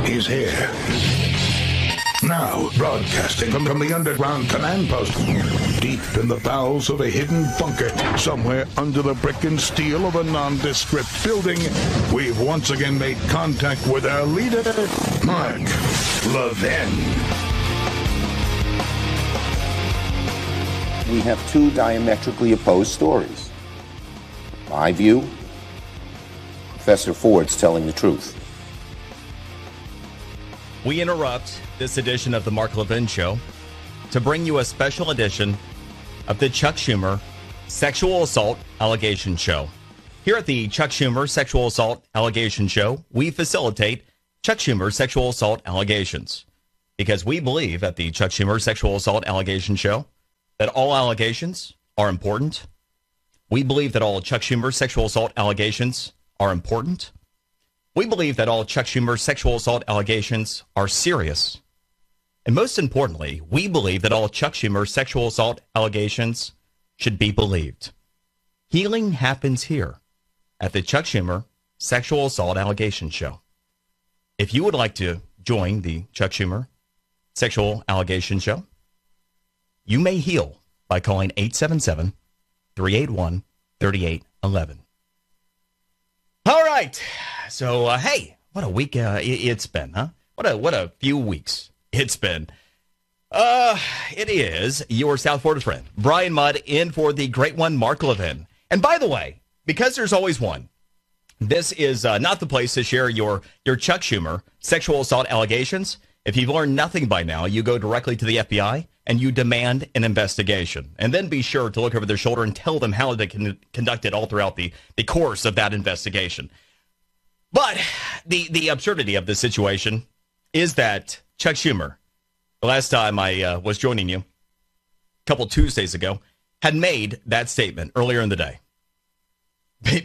He's here. Now, broadcasting from the underground command post, deep in the bowels of a hidden bunker, somewhere under the brick and steel of a nondescript building, we've once again made contact with our leader, Mark Levin. We have two diametrically opposed stories. My view, Professor Ford's telling the truth. We interrupt this edition of the Mark Levin Show to bring you a special edition of the Chuck Schumer Sexual Assault Allegation Show. Here at the Chuck Schumer Sexual Assault Allegation Show, we facilitate Chuck Schumer sexual assault allegations because we believe at the Chuck Schumer Sexual Assault Allegation Show that all allegations are important. We believe that all Chuck Schumer sexual assault allegations are important. We believe that all Chuck Schumer sexual assault allegations are serious. And most importantly, we believe that all Chuck Schumer sexual assault allegations should be believed. Healing happens here at the Chuck Schumer Sexual Assault Allegation Show. If you would like to join the Chuck Schumer Sexual Allegation Show, you may heal by calling 877-381-3811. All right. So, hey, what a week it's been, huh? What a few weeks it's been. It is your South Florida friend, Brian Mudd, in for the great one, Mark Levin. And by the way, because there's always one, this is not the place to share your Chuck Schumer sexual assault allegations. If you've learned nothing by now, you go directly to the FBI and you demand an investigation. And then be sure to look over their shoulder and tell them how they can conduct it all throughout the course of that investigation. But the absurdity of this situation is that Chuck Schumer, the last time I was joining you, a couple Tuesdays ago, had made that statement earlier in the day.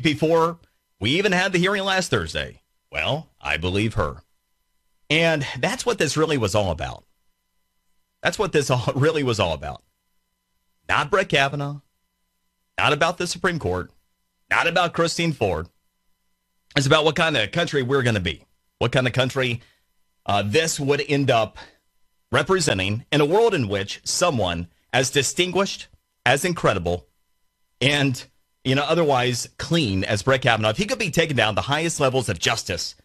Before we even had the hearing last Thursday. Well, I believe her. And that's what this really was all about. That's what this really was all about. Not Brett Kavanaugh. Not about the Supreme Court. Not about Christine Ford. It's about what kind of country we're going to be. What kind of country this would end up representing in a world in which someone as distinguished, as incredible, and otherwise clean as Brett Kavanaugh, if he could be taken down the highest levels of justice,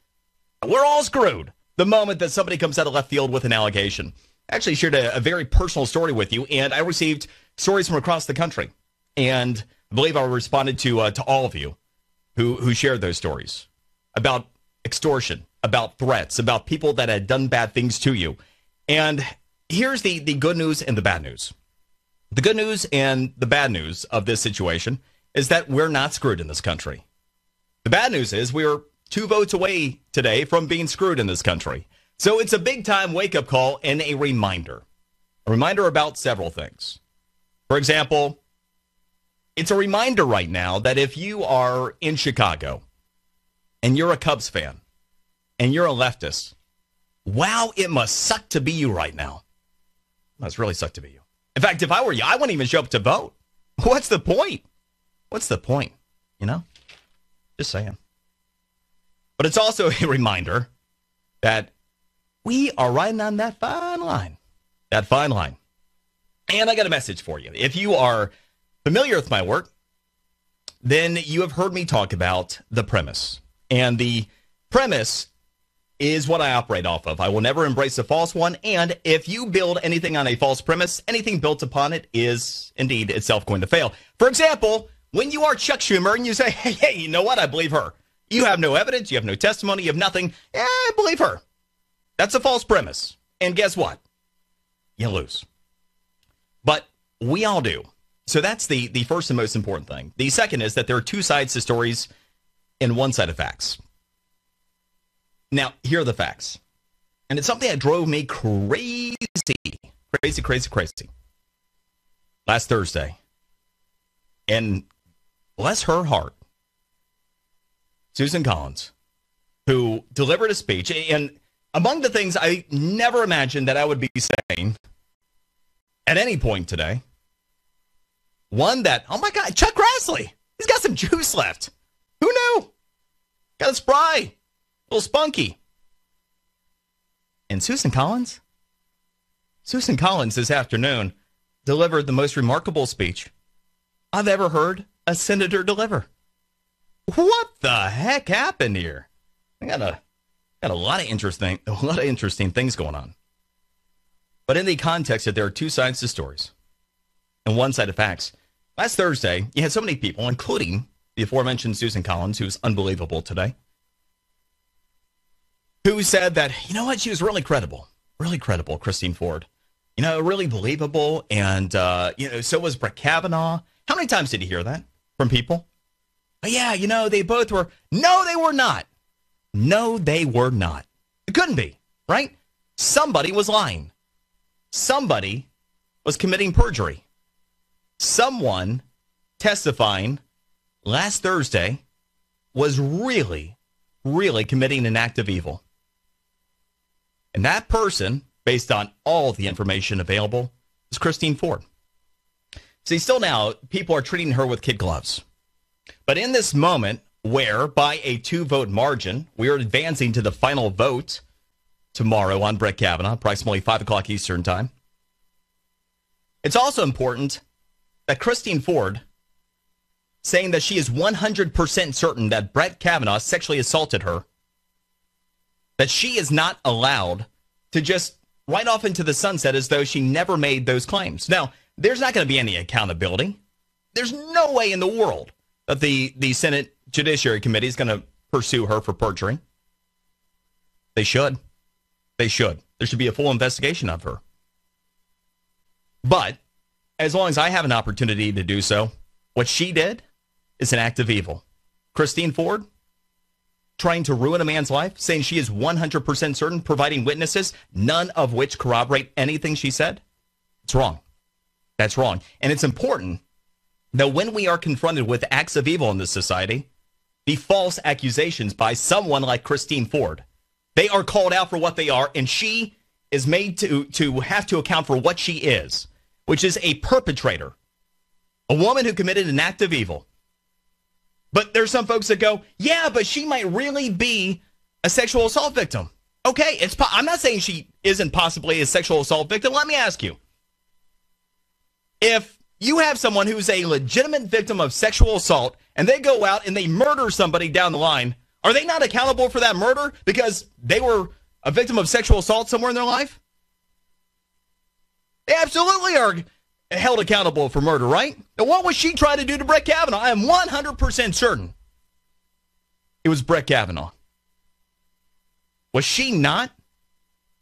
we're all screwed the moment that somebody comes out of left field with an allegation. I actually shared a very personal story with you, and I received stories from across the country. And I believe I responded to all of you who shared those stories about extortion, about threats, about people that had done bad things to you. And here's the good news and the bad news. The good news and the bad news of this situation is that we're not screwed in this country. The bad news is we're 2 votes away today from being screwed in this country. So it's a big-time wake-up call and a reminder. A reminder about several things. For example, it's a reminder right now that if you are in Chicago and you're a Cubs fan and you're a leftist, wow, it must suck to be you right now. It must really suck to be you. In fact, if I were you, I wouldn't even show up to vote. What's the point? What's the point? Just saying. But it's also a reminder that we are riding on that fine line. That fine line. And I got a message for you. If you are familiar with my work, then you have heard me talk about the premise. And the premise is what I operate off of. I will never embrace a false one. And if you build anything on a false premise, anything built upon it is indeed itself going to fail. For example, when you are Chuck Schumer and you say, hey, you know what? I believe her. You have no evidence. You have no testimony. You have nothing. I believe her. That's a false premise. And guess what? You lose. But we all do. So that's the first and most important thing. The second is that there are two sides to stories and one side of facts. Now, here are the facts. And it's something that drove me crazy. Last Thursday. And bless her heart, Susan Collins, who delivered a speech. And among the things I never imagined that I would be saying at any point today, one that, oh my God, Chuck Grassley, he's got some juice left. Who knew? Got a spry, a little spunky. And Susan Collins? Susan Collins this afternoon delivered the most remarkable speech I've ever heard a senator deliver. What the heck happened here? I got a lot of interesting things going on. But in the context that there are two sides to stories and one side of facts. Last Thursday, you had so many people, including the aforementioned Susan Collins, who's unbelievable today, who said that, you know what, she was really credible, Christine Ford. You know, really believable, and, so was Brett Kavanaugh. How many times did you hear that from people? Oh, yeah, they both were. No, they were not. No, they were not. It couldn't be, right? Somebody was lying. Somebody was committing perjury. Someone testifying last Thursday was really, really committing an act of evil. And that person, based on all the information available, is Christine Ford. See, still now, people are treating her with kid gloves. But in this moment, where by a 2-vote margin, we are advancing to the final vote tomorrow on Brett Kavanaugh, approximately 5 o'clock Eastern time, it's also important that Christine Ford saying that she is 100% certain that Brett Kavanaugh sexually assaulted her, that she is not allowed to just right off into the sunset as though she never made those claims. Now, there's not going to be any accountability. There's no way in the world that the Senate Judiciary Committee is going to pursue her for perjury. They should. They should. There should be a full investigation of her. But as long as I have an opportunity to do so, what she did is an act of evil. Christine Ford trying to ruin a man's life, saying she is 100% certain, providing witnesses, none of which corroborate anything she said. It's wrong. That's wrong. And it's important that when we are confronted with acts of evil in this society, the false accusations by someone like Christine Ford, they are called out for what they are, and she is made to have to account for what she is, which is a perpetrator, a woman who committed an act of evil. But there's some folks that go, yeah, but she might really be a sexual assault victim. Okay, I'm not saying she isn't possibly a sexual assault victim. Let me ask you. If you have someone who's a legitimate victim of sexual assault and they go out and they murder somebody down the line, are they not accountable for that murder because they were a victim of sexual assault somewhere in their life? They absolutely are held accountable for murder, right? Now, what was she trying to do to Brett Kavanaugh? I am 100% certain it was Brett Kavanaugh. Was she not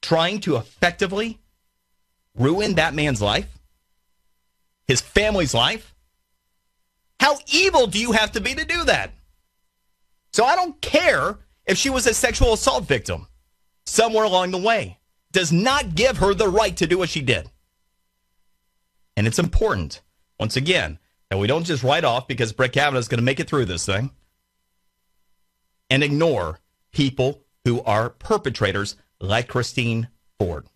trying to effectively ruin that man's life? His family's life? How evil do you have to be to do that? So I don't care if she was a sexual assault victim somewhere along the way. Does not give her the right to do what she did. And it's important, once again, that we don't just write off because Brett Kavanaugh is going to make it through this thing and ignore people who are perpetrators like Christine Ford.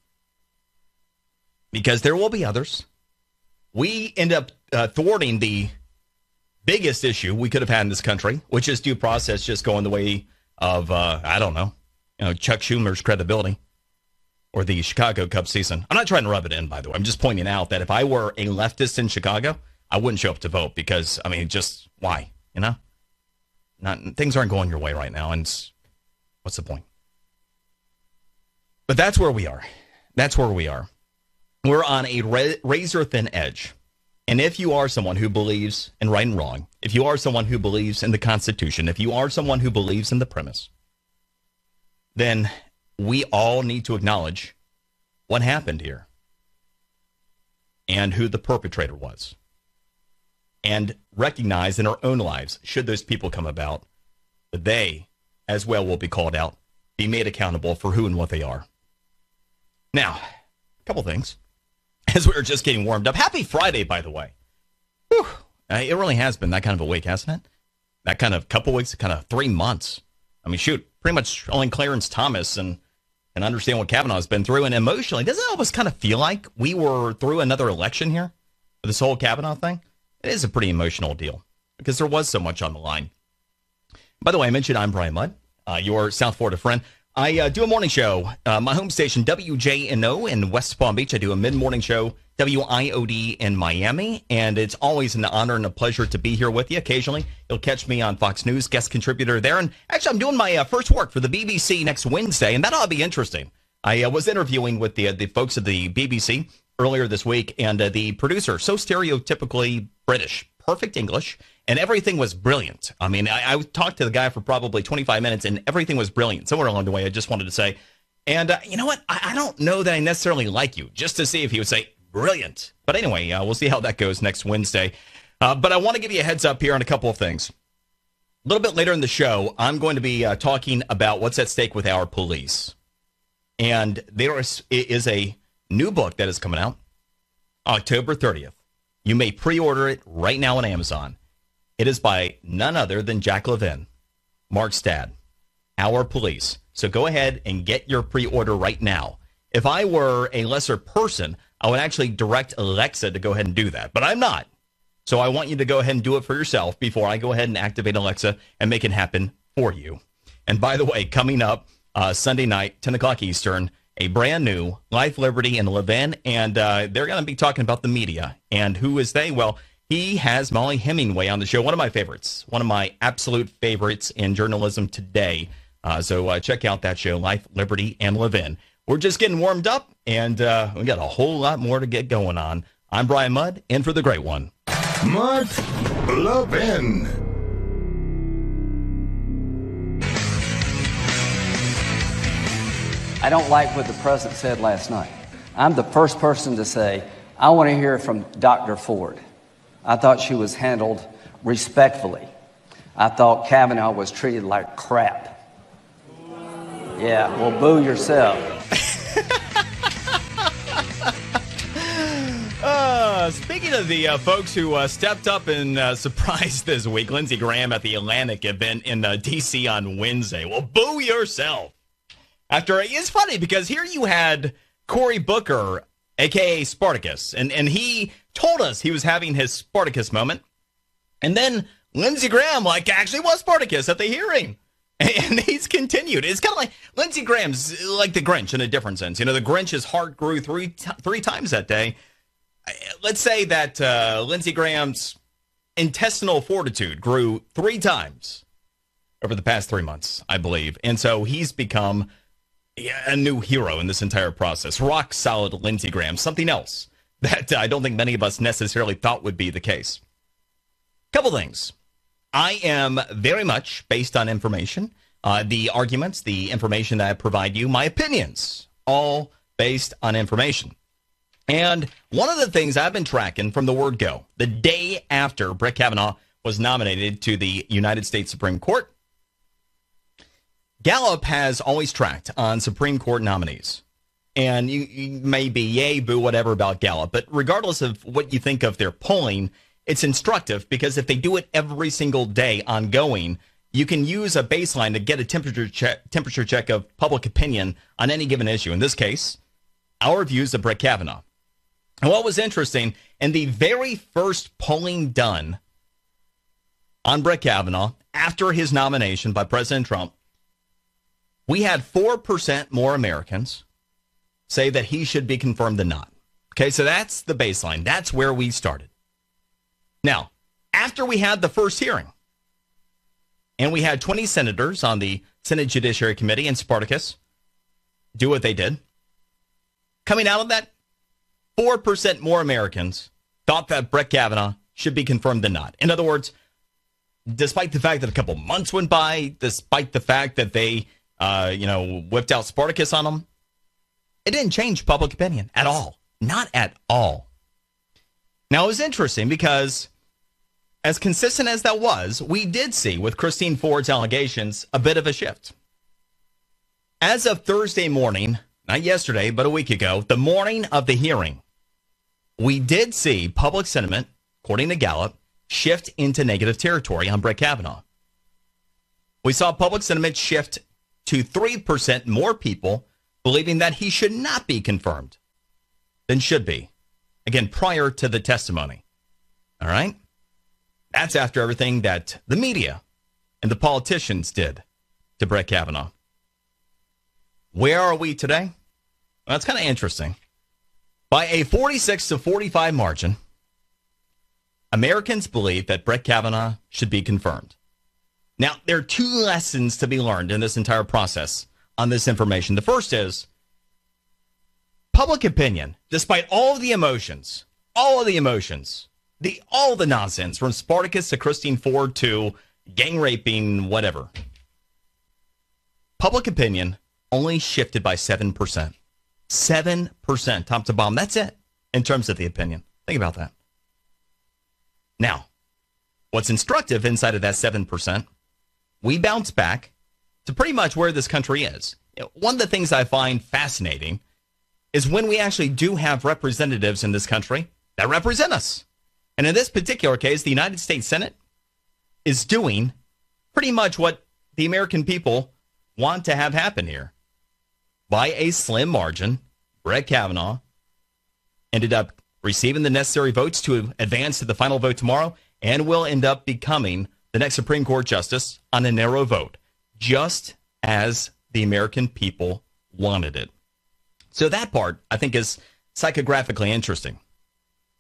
Because there will be others. We end up thwarting the biggest issue we could have had in this country, which is due process just going the way of, Chuck Schumer's credibility or the Chicago Cubs season. I'm not trying to rub it in, by the way. I'm just pointing out that if I were a leftist in Chicago, I wouldn't show up to vote because, just why, things aren't going your way right now, and what's the point? But that's where we are. That's where we are. We're on a razor-thin edge. And if you are someone who believes in right and wrong, if you are someone who believes in the Constitution, if you are someone who believes in the premise, then we all need to acknowledge what happened here and who the perpetrator was. And recognize in our own lives, should those people come about, that they as well will be called out, be made accountable for who and what they are. Now, a couple things. As we were just getting warmed up. Happy Friday, by the way. Whew. It really has been that kind of a week, hasn't it? That kind of couple weeks, kind of 3 months. Pretty much only Clarence Thomas and understand what Kavanaugh's been through. And emotionally, doesn't it almost kind of feel like we were through another election here? With this whole Kavanaugh thing? It is a pretty emotional deal because there was so much on the line. By the way, I mentioned I'm Brian Mudd, your South Florida friend. I do a morning show. My home station, WJNO in West Palm Beach. I do a mid-morning show, WIOD in Miami. And it's always an honor and a pleasure to be here with you. Occasionally, you'll catch me on Fox News, guest contributor there. And actually, I'm doing my first work for the BBC next Wednesday, and that ought to be interesting. I was interviewing with the folks at the BBC earlier this week, and the producer, so stereotypically British, perfect English, and everything was brilliant. I mean, I talked to the guy for probably 25 minutes, and everything was brilliant. Somewhere along the way, I just wanted to say, and you know what? I don't know that I necessarily like you, just to see if he would say brilliant. But anyway, we'll see how that goes next Wednesday. But I want to give you a heads up here on a couple of things. A little bit later in the show, I'm going to be talking about what's at stake with our police. And there is a new book that is coming out October 30th. You may pre-order it right now on Amazon. It is by none other than Jack Levin, Mark's dad, Our Police. So go ahead and get your pre-order right now. If I were a lesser person, I would actually direct Alexa to go ahead and do that. But I'm not. So I want you to go ahead and do it for yourself before I go ahead and activate Alexa and make it happen for you. And by the way, coming up Sunday night, 10 o'clock Eastern, a brand new Life, Liberty, and Levin. And they're going to be talking about the media. And who is they? Well, he has Molly Hemingway on the show. One of my favorites. One of my absolute favorites in journalism today. So check out that show, Life, Liberty, and Levin. We're just getting warmed up, and we got a whole lot more to get going on. I'm Brian Mudd, in for the great one. Mark Levin. I don't like what the president said last night. I'm the first person to say, I want to hear from Dr. Ford. I thought she was handled respectfully. I thought Kavanaugh was treated like crap. Yeah, well, boo yourself. Speaking of the folks who stepped up and surprised this week, Lindsey Graham at the Atlantic event in D.C. on Wednesday. Well, boo yourself. It's funny because here you had Cory Booker, a.k.a. Spartacus, and he told us he was having his Spartacus moment. And then Lindsey Graham, actually was Spartacus at the hearing. And he's continued. It's kind of like Lindsey Graham's like the Grinch in a different sense. You know, the Grinch's heart grew three times that day. Let's say that Lindsey Graham's intestinal fortitude grew 3 times over the past 3 months, I believe. And so he's become a new hero in this entire process. Rock solid Lindsey Graham, something else that I don't think many of us necessarily thought would be the case. Couple things. I am very much based on information, the arguments, the information that I provide you, my opinions, all based on information. And one of the things I've been tracking from the word go, the day after Brett Kavanaugh was nominated to the United States Supreme Court, Gallup has always tracked on Supreme Court nominees. And you may be yay, boo, whatever about Gallup. But regardless of what you think of their polling, it's instructive because if they do it every single day ongoing, you can use a baseline to get a temperature check of public opinion on any given issue. In this case, our views of Brett Kavanaugh. And what was interesting, in the very first polling done on Brett Kavanaugh after his nomination by President Trump, we had 4% more Americans say that he should be confirmed than not. Okay, so that's the baseline. That's where we started. Now, after we had the first hearing, and we had 20 senators on the Senate Judiciary Committee and Spartacus do what they did, coming out of that, 4% more Americans thought that Brett Kavanaugh should be confirmed than not. In other words, despite the fact that a couple months went by, despite the fact that they, whipped out Spartacus on him, it didn't change public opinion at all. Not at all. Now, it was interesting because as consistent as that was, we did see with Christine Ford's allegations a bit of a shift. As of Thursday morning, not yesterday, but a week ago, the morning of the hearing, we did see public sentiment, according to Gallup, shift into negative territory on Brett Kavanaugh. We saw public sentiment shift to 3% more people believing that he should not be confirmed than should be. Again, prior to the testimony. All right? That's after everything that the media and the politicians did to Brett Kavanaugh. Where are we today? Well, that's kind of interesting. By a 46 to 45 margin, Americans believe that Brett Kavanaugh should be confirmed. Now, there are two lessons to be learned in this entire process on this information. The first is public opinion, despite all of the emotions, all the nonsense, from Spartacus to Christine Ford to gang raping, whatever. Public opinion only shifted by 7%. 7%, top to bottom. That's it in terms of the opinion. Think about that. Now, what's instructive inside of that 7%, we bounce back to pretty much where this country is. One of the things I find fascinating is when we actually do have representatives in this country that represent us. And in this particular case, the United States Senate is doing pretty much what the American people want to have happen here. By a slim margin, Brett Kavanaugh ended up receiving the necessary votes to advance to the final vote tomorrow and will end up becoming the next Supreme Court justice on a narrow vote, just as the American people wanted it. So that part, I think, is psychographically interesting.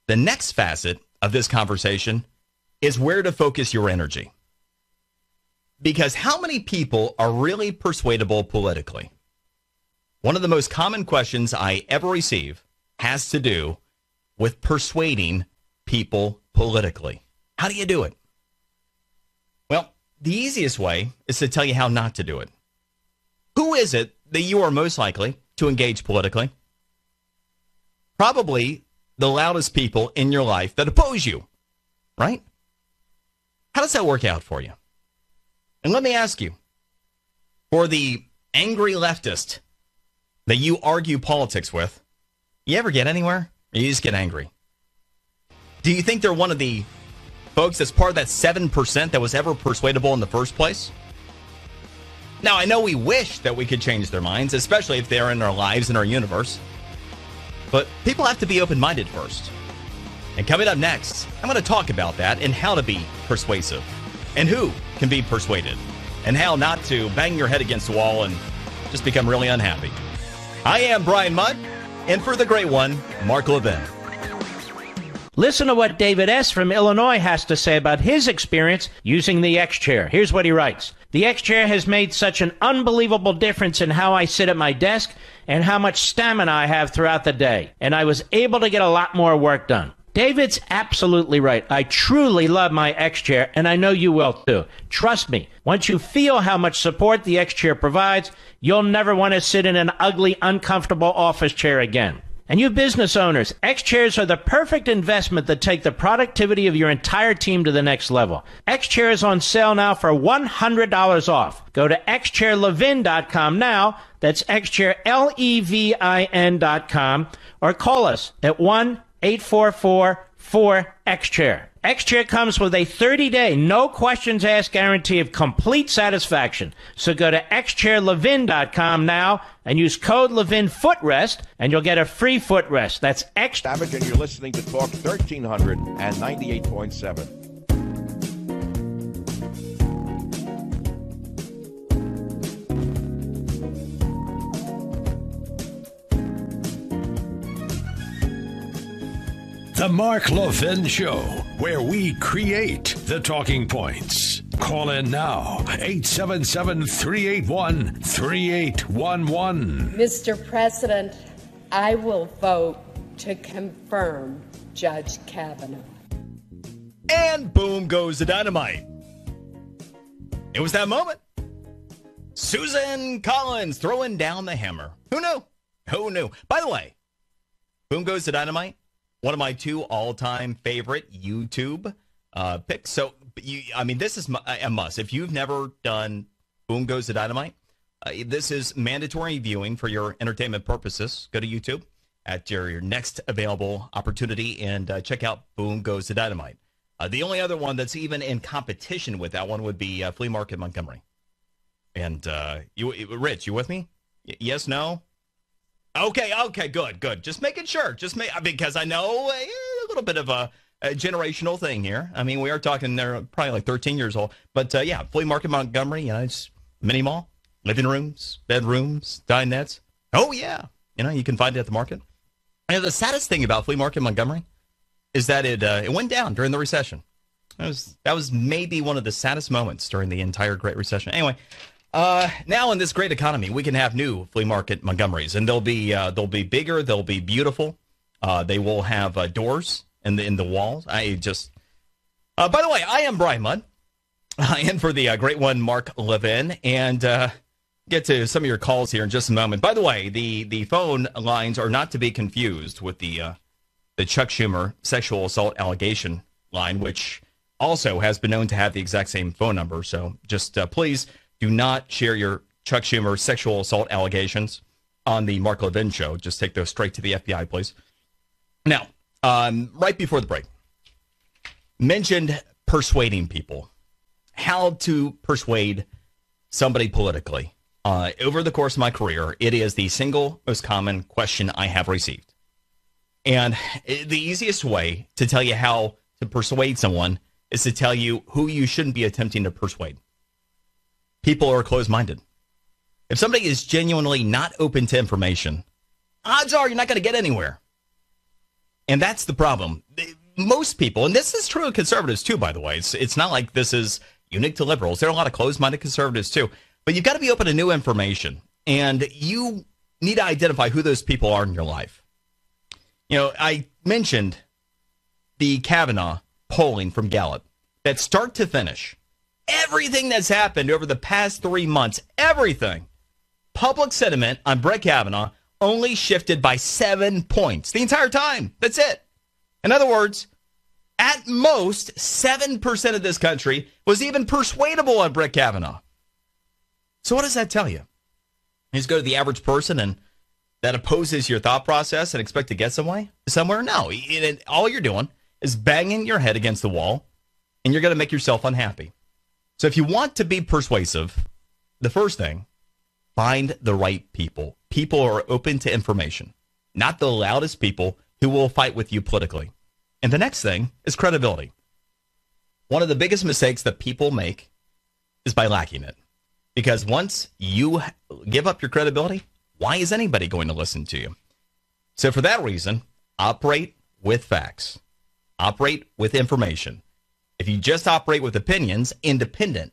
The next facet of this conversation is where to focus your energy. Because how many people are really persuadable politically? One of the most common questions I ever receive has to do with persuading people politically. How do you do it? Well, the easiest way is to tell you how not to do it. Who is it that you are most likely to engage politically? Probably the loudest people in your life that oppose you, right? How does that work out for you? And let me ask you, for the angry leftist that you argue politics with, you ever get anywhere? Or you just get angry? Do you think they're one of the folks that's part of that 7% that was ever persuadable in the first place? Now, I know we wish that we could change their minds, especially if they're in our lives, in our universe. But people have to be open-minded first. And coming up next, I'm going to talk about that and how to be persuasive. And who can be persuaded. And how not to bang your head against the wall and just become really unhappy. I am Brian Mudd, and for the great one, Mark Levin. Listen to what David S. from Illinois has to say about his experience using the X-Chair. Here's what he writes. The X-Chair has made such an unbelievable difference in how I sit at my desk and how much stamina I have throughout the day. And I was able to get a lot more work done. David's absolutely right. I truly love my X-Chair, and I know you will too. Trust me, once you feel how much support the X-Chair provides, you'll never want to sit in an ugly, uncomfortable office chair again. And you business owners, X-Chairs are the perfect investment that take the productivity of your entire team to the next level. X-Chair is on sale now for $100 off. Go to xchairlevin.com now. That's xchairlevin.com, or call us at 1-844-4XChair. X-Chair comes with a 30-day, no questions asked guarantee of complete satisfaction. So go to xchairlevin.com now and use code LevinFootrest, and you'll get a free footrest. That's X. Damage, and you're listening to Talk 1398.7. The Mark Levin Show, where we create the talking points. Call in now, 877-381-3811. Mr. President, I will vote to confirm Judge Kavanaugh. And boom goes the dynamite. It was that moment. Susan Collins throwing down the hammer. Who knew? Who knew? By the way, boom goes the dynamite. One of my two all-time favorite YouTube picks. So, this is a must. If you've never done Boom Goes the Dynamite, this is mandatory viewing for your entertainment purposes. Go to YouTube at your next available opportunity and check out Boom Goes the Dynamite. The only other one that's even in competition with that one would be Flea Market Montgomery. And Rich, you with me? Yes, no? Okay, good. Just making sure. Because I know a little bit of a generational thing here. I mean, we are talking, they're probably like 13 years old. But yeah, Flea Market Montgomery, it's mini mall. living rooms, bedrooms, dinettes. Oh, yeah. You can find it at the market. The saddest thing about Flea Market Montgomery is that it went down during the recession. That was maybe one of the saddest moments during the entire Great Recession. Anyway, now in this great economy, we can have new Flea Market Montgomerys, and they'll be bigger, they'll be beautiful. They will have doors in the walls. By the way, I am Brian Mudd. I am for the great one, Mark Levin, and get to some of your calls here in just a moment. By the way, the phone lines are not to be confused with the Chuck Schumer sexual assault allegation line, which also has been known to have the exact same phone number. So just please do not share your Chuck Schumer sexual assault allegations on the Mark Levin show. Just take those straight to the FBI, please. Now, right before the break, mentioned persuading people. How to persuade somebody politically. Over the course of my career, it is the single most common question I have received. And the easiest way to tell you how to persuade someone is to tell you who you shouldn't be attempting to persuade. People are closed-minded. If somebody is genuinely not open to information, odds are you're not going to get anywhere. And that's the problem. Most people, and this is true of conservatives too, by the way. It's not like this is unique to liberals. There are a lot of closed-minded conservatives too. But you've got to be open to new information. And you need to identify who those people are in your life. I mentioned the Kavanaugh polling from Gallup. That start to finish, everything that's happened over the past 3 months, everything, public sentiment on Brett Kavanaugh only shifted by 7 points the entire time. That's it. In other words, at most, 7% of this country was even persuadable on Brett Kavanaugh. So what does that tell you? You just go to the average person and that opposes your thought process and expect to get somewhere? No. All you're doing is banging your head against the wall, and you're going to make yourself unhappy. So if you want to be persuasive, the first thing, find the right people. People who are open to information, not the loudest people who will fight with you politically. And the next thing is credibility. One of the biggest mistakes that people make is by lacking it. Because once you give up your credibility, why is anybody going to listen to you? So for that reason, operate with facts. Operate with information. If you just operate with opinions, independent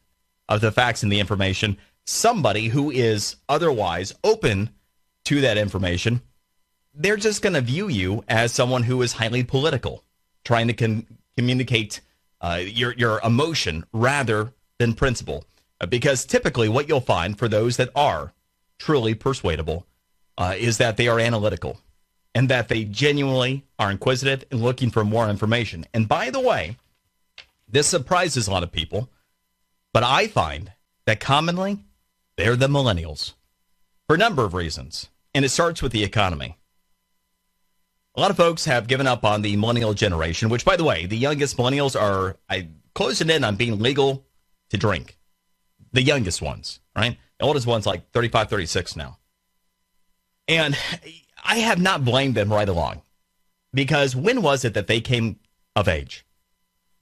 of the facts and the information, somebody who is otherwise open to that information, they're just going to view you as someone who is highly political, trying to communicate your emotion rather than principle. Because typically what you'll find for those that are truly persuadable is that they are analytical and that they genuinely are inquisitive and looking for more information. And by the way, this surprises a lot of people, but I find that commonly they're the millennials for a number of reasons. And it starts with the economy. A lot of folks have given up on the millennial generation, which, by the way, the youngest millennials are closing in on being legal to drink. The youngest ones, right? The oldest one's like 35, 36 now. And I have not blamed them right along. Because when was it that they came of age?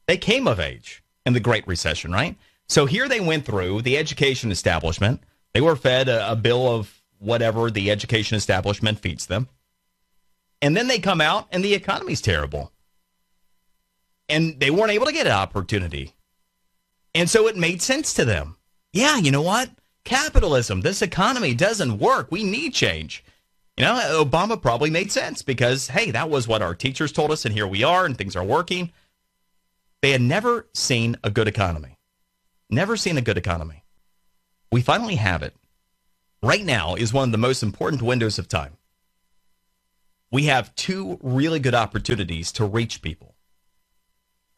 They came of age in the Great Recession, right? So here they went through the education establishment. They were fed a bill of whatever the education establishment feeds them. And then they come out and the economy's terrible. And they weren't able to get an opportunity. And so it made sense to them. Yeah, you know what? Capitalism, this economy doesn't work. We need change. Obama probably made sense because, hey, that was what our teachers told us, and here we are, and things are working. They had never seen a good economy. Never seen a good economy. We finally have it. Right now is one of the most important windows of time. We have two really good opportunities to reach people,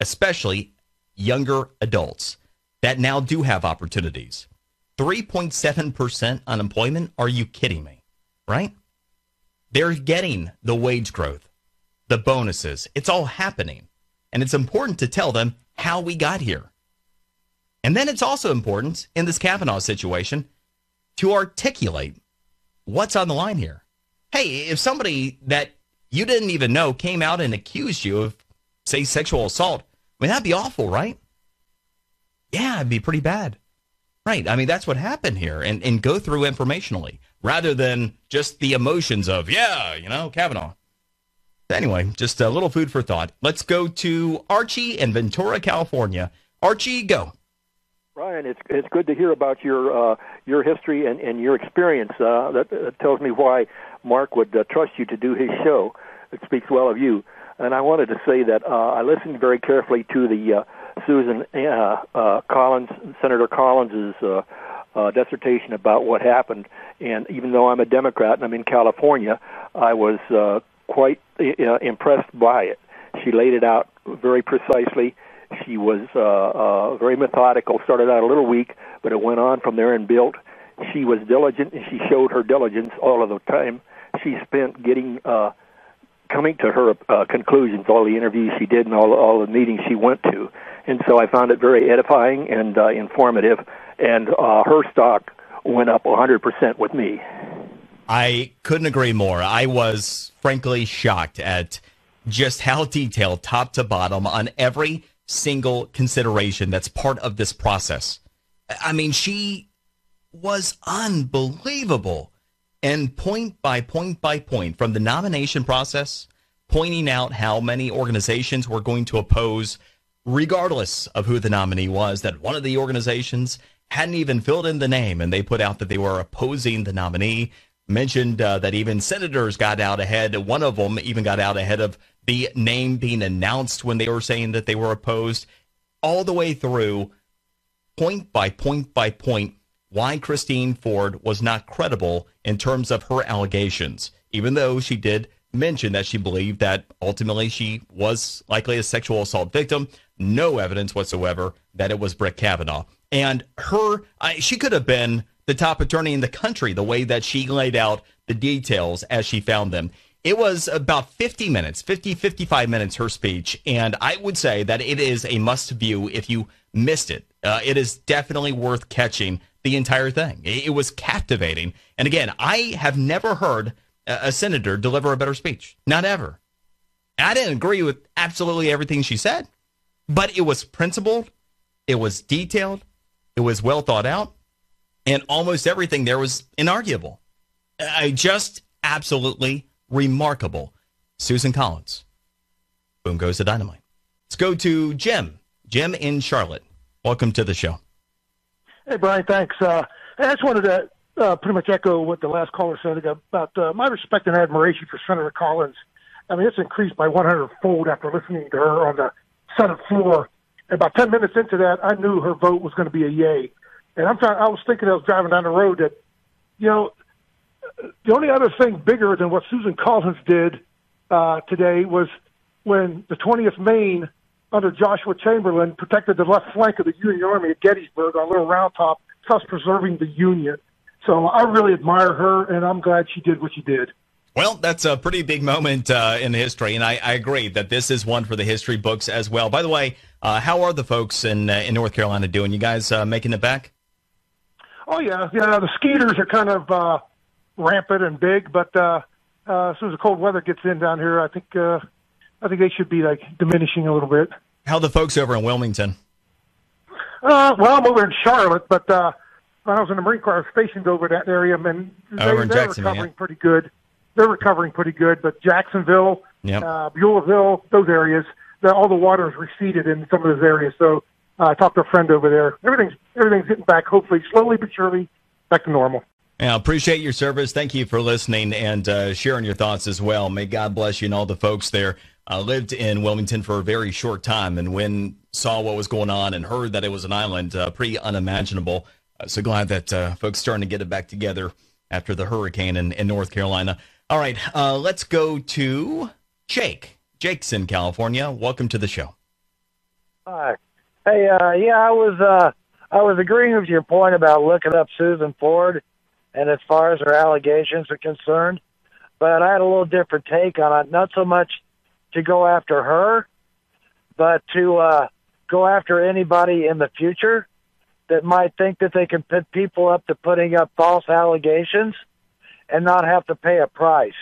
especially younger adults that now do have opportunities. 3.7% unemployment? Are you kidding me? Right? They're getting the wage growth, the bonuses. It's all happening. And it's important to tell them how we got here. And then it's also important in this Kavanaugh situation to articulate what's on the line here. Hey, if somebody that you didn't even know came out and accused you of, say, sexual assault, I mean, that'd be awful, right? Yeah, it'd be pretty bad. Right. I mean, that's what happened here, and go through informationally rather than just the emotions of, Kavanaugh. Anyway, just a little food for thought. Let's go to Archie in Ventura, California. Archie, go. Brian, it's good to hear about your history and your experience. That tells me why Mark would trust you to do his show. It speaks well of you. And I wanted to say that I listened very carefully to the Senator Collins's dissertation about what happened. And even though I'm a Democrat and I'm in California, I was quite impressed by it. She laid it out very precisely. She was very methodical, started out a little weak, but it went on from there and built. She was diligent, and she showed her diligence all of the time she spent coming to her conclusions, all the interviews she did and all the meetings she went to. And so I found it very edifying and informative, and her stock went up 100% with me. I couldn't agree more. I was frankly shocked at just how detailed, top to bottom, on every single consideration that's part of this process. I mean, she was unbelievable. And point by point, from the nomination process, pointing out how many organizations were going to oppose, regardless of who the nominee was, that one of the organizations hadn't even filled in the name, and they put out that they were opposing the nominee. Mentioned that even senators got out ahead. One of them even got out ahead of the name being announced when they were saying that they were opposed. All the way through, point by point, why Christine Ford was not credible in terms of her allegations, even though she did mention that she believed that ultimately she was likely a sexual assault victim. No evidence whatsoever that it was Brett Kavanaugh. And she could have been the top attorney in the country, the way that she laid out the details as she found them. It was about 55 minutes, her speech, and I would say that it is a must-view if you missed it. It is definitely worth catching the entire thing. It was captivating. And again, I have never heard a senator deliver a better speech. Not ever. I didn't agree with absolutely everything she said, but it was principled, it was detailed, it was well thought out, and almost everything there was inarguable. Just absolutely remarkable. Susan Collins. Boom goes the dynamite. Let's go to Jim. Jim in Charlotte. Welcome to the show. Hey, Brian, thanks. I just wanted to pretty much echo what the last caller said about my respect and admiration for Senator Collins. I mean, it's increased by 100-fold after listening to her on the Senate floor. About 10 minutes into that, I knew her vote was going to be a yay. And I was thinking, I was driving down the road, that, the only other thing bigger than what Susan Collins did today was when the 20th Maine, under Joshua Chamberlain, protected the left flank of the Union Army at Gettysburg on Little Round Top, thus preserving the Union. So I really admire her, and I'm glad she did what she did. Well, that's a pretty big moment in history, and I agree that this is one for the history books as well. By the way, how are the folks in North Carolina doing? You guys making it back? Oh, yeah. The skeeters are kind of rampant and big, but as soon as the cold weather gets in down here, I think they should be diminishing a little bit. How are the folks over in Wilmington? Well, I'm over in Charlotte, but when I was in the Marine Corps, I was stationed over that area, and they're recovering pretty good. They're recovering pretty good, but Jacksonville, Beulahville, those areas, all the water has receded in some of those areas. So I talked to a friend over there. Everything's getting back, hopefully, slowly but surely, back to normal. Yeah, appreciate your service. Thank you for listening and sharing your thoughts as well. May God bless you and all the folks there. Lived in Wilmington for a very short time, and when saw what was going on and heard that it was an island, pretty unimaginable. So glad that folks starting to get it back together after the hurricane in North Carolina. All right, let's go to Jake. Jake's in California. Welcome to the show. Hi. Hey, I was agreeing with your point about looking up Susan Ford, and as far as her allegations are concerned, but I had a little different take on it. Not so much to go after her, but to go after anybody in the future that might think that they can put people up to putting up false allegations and not have to pay a price.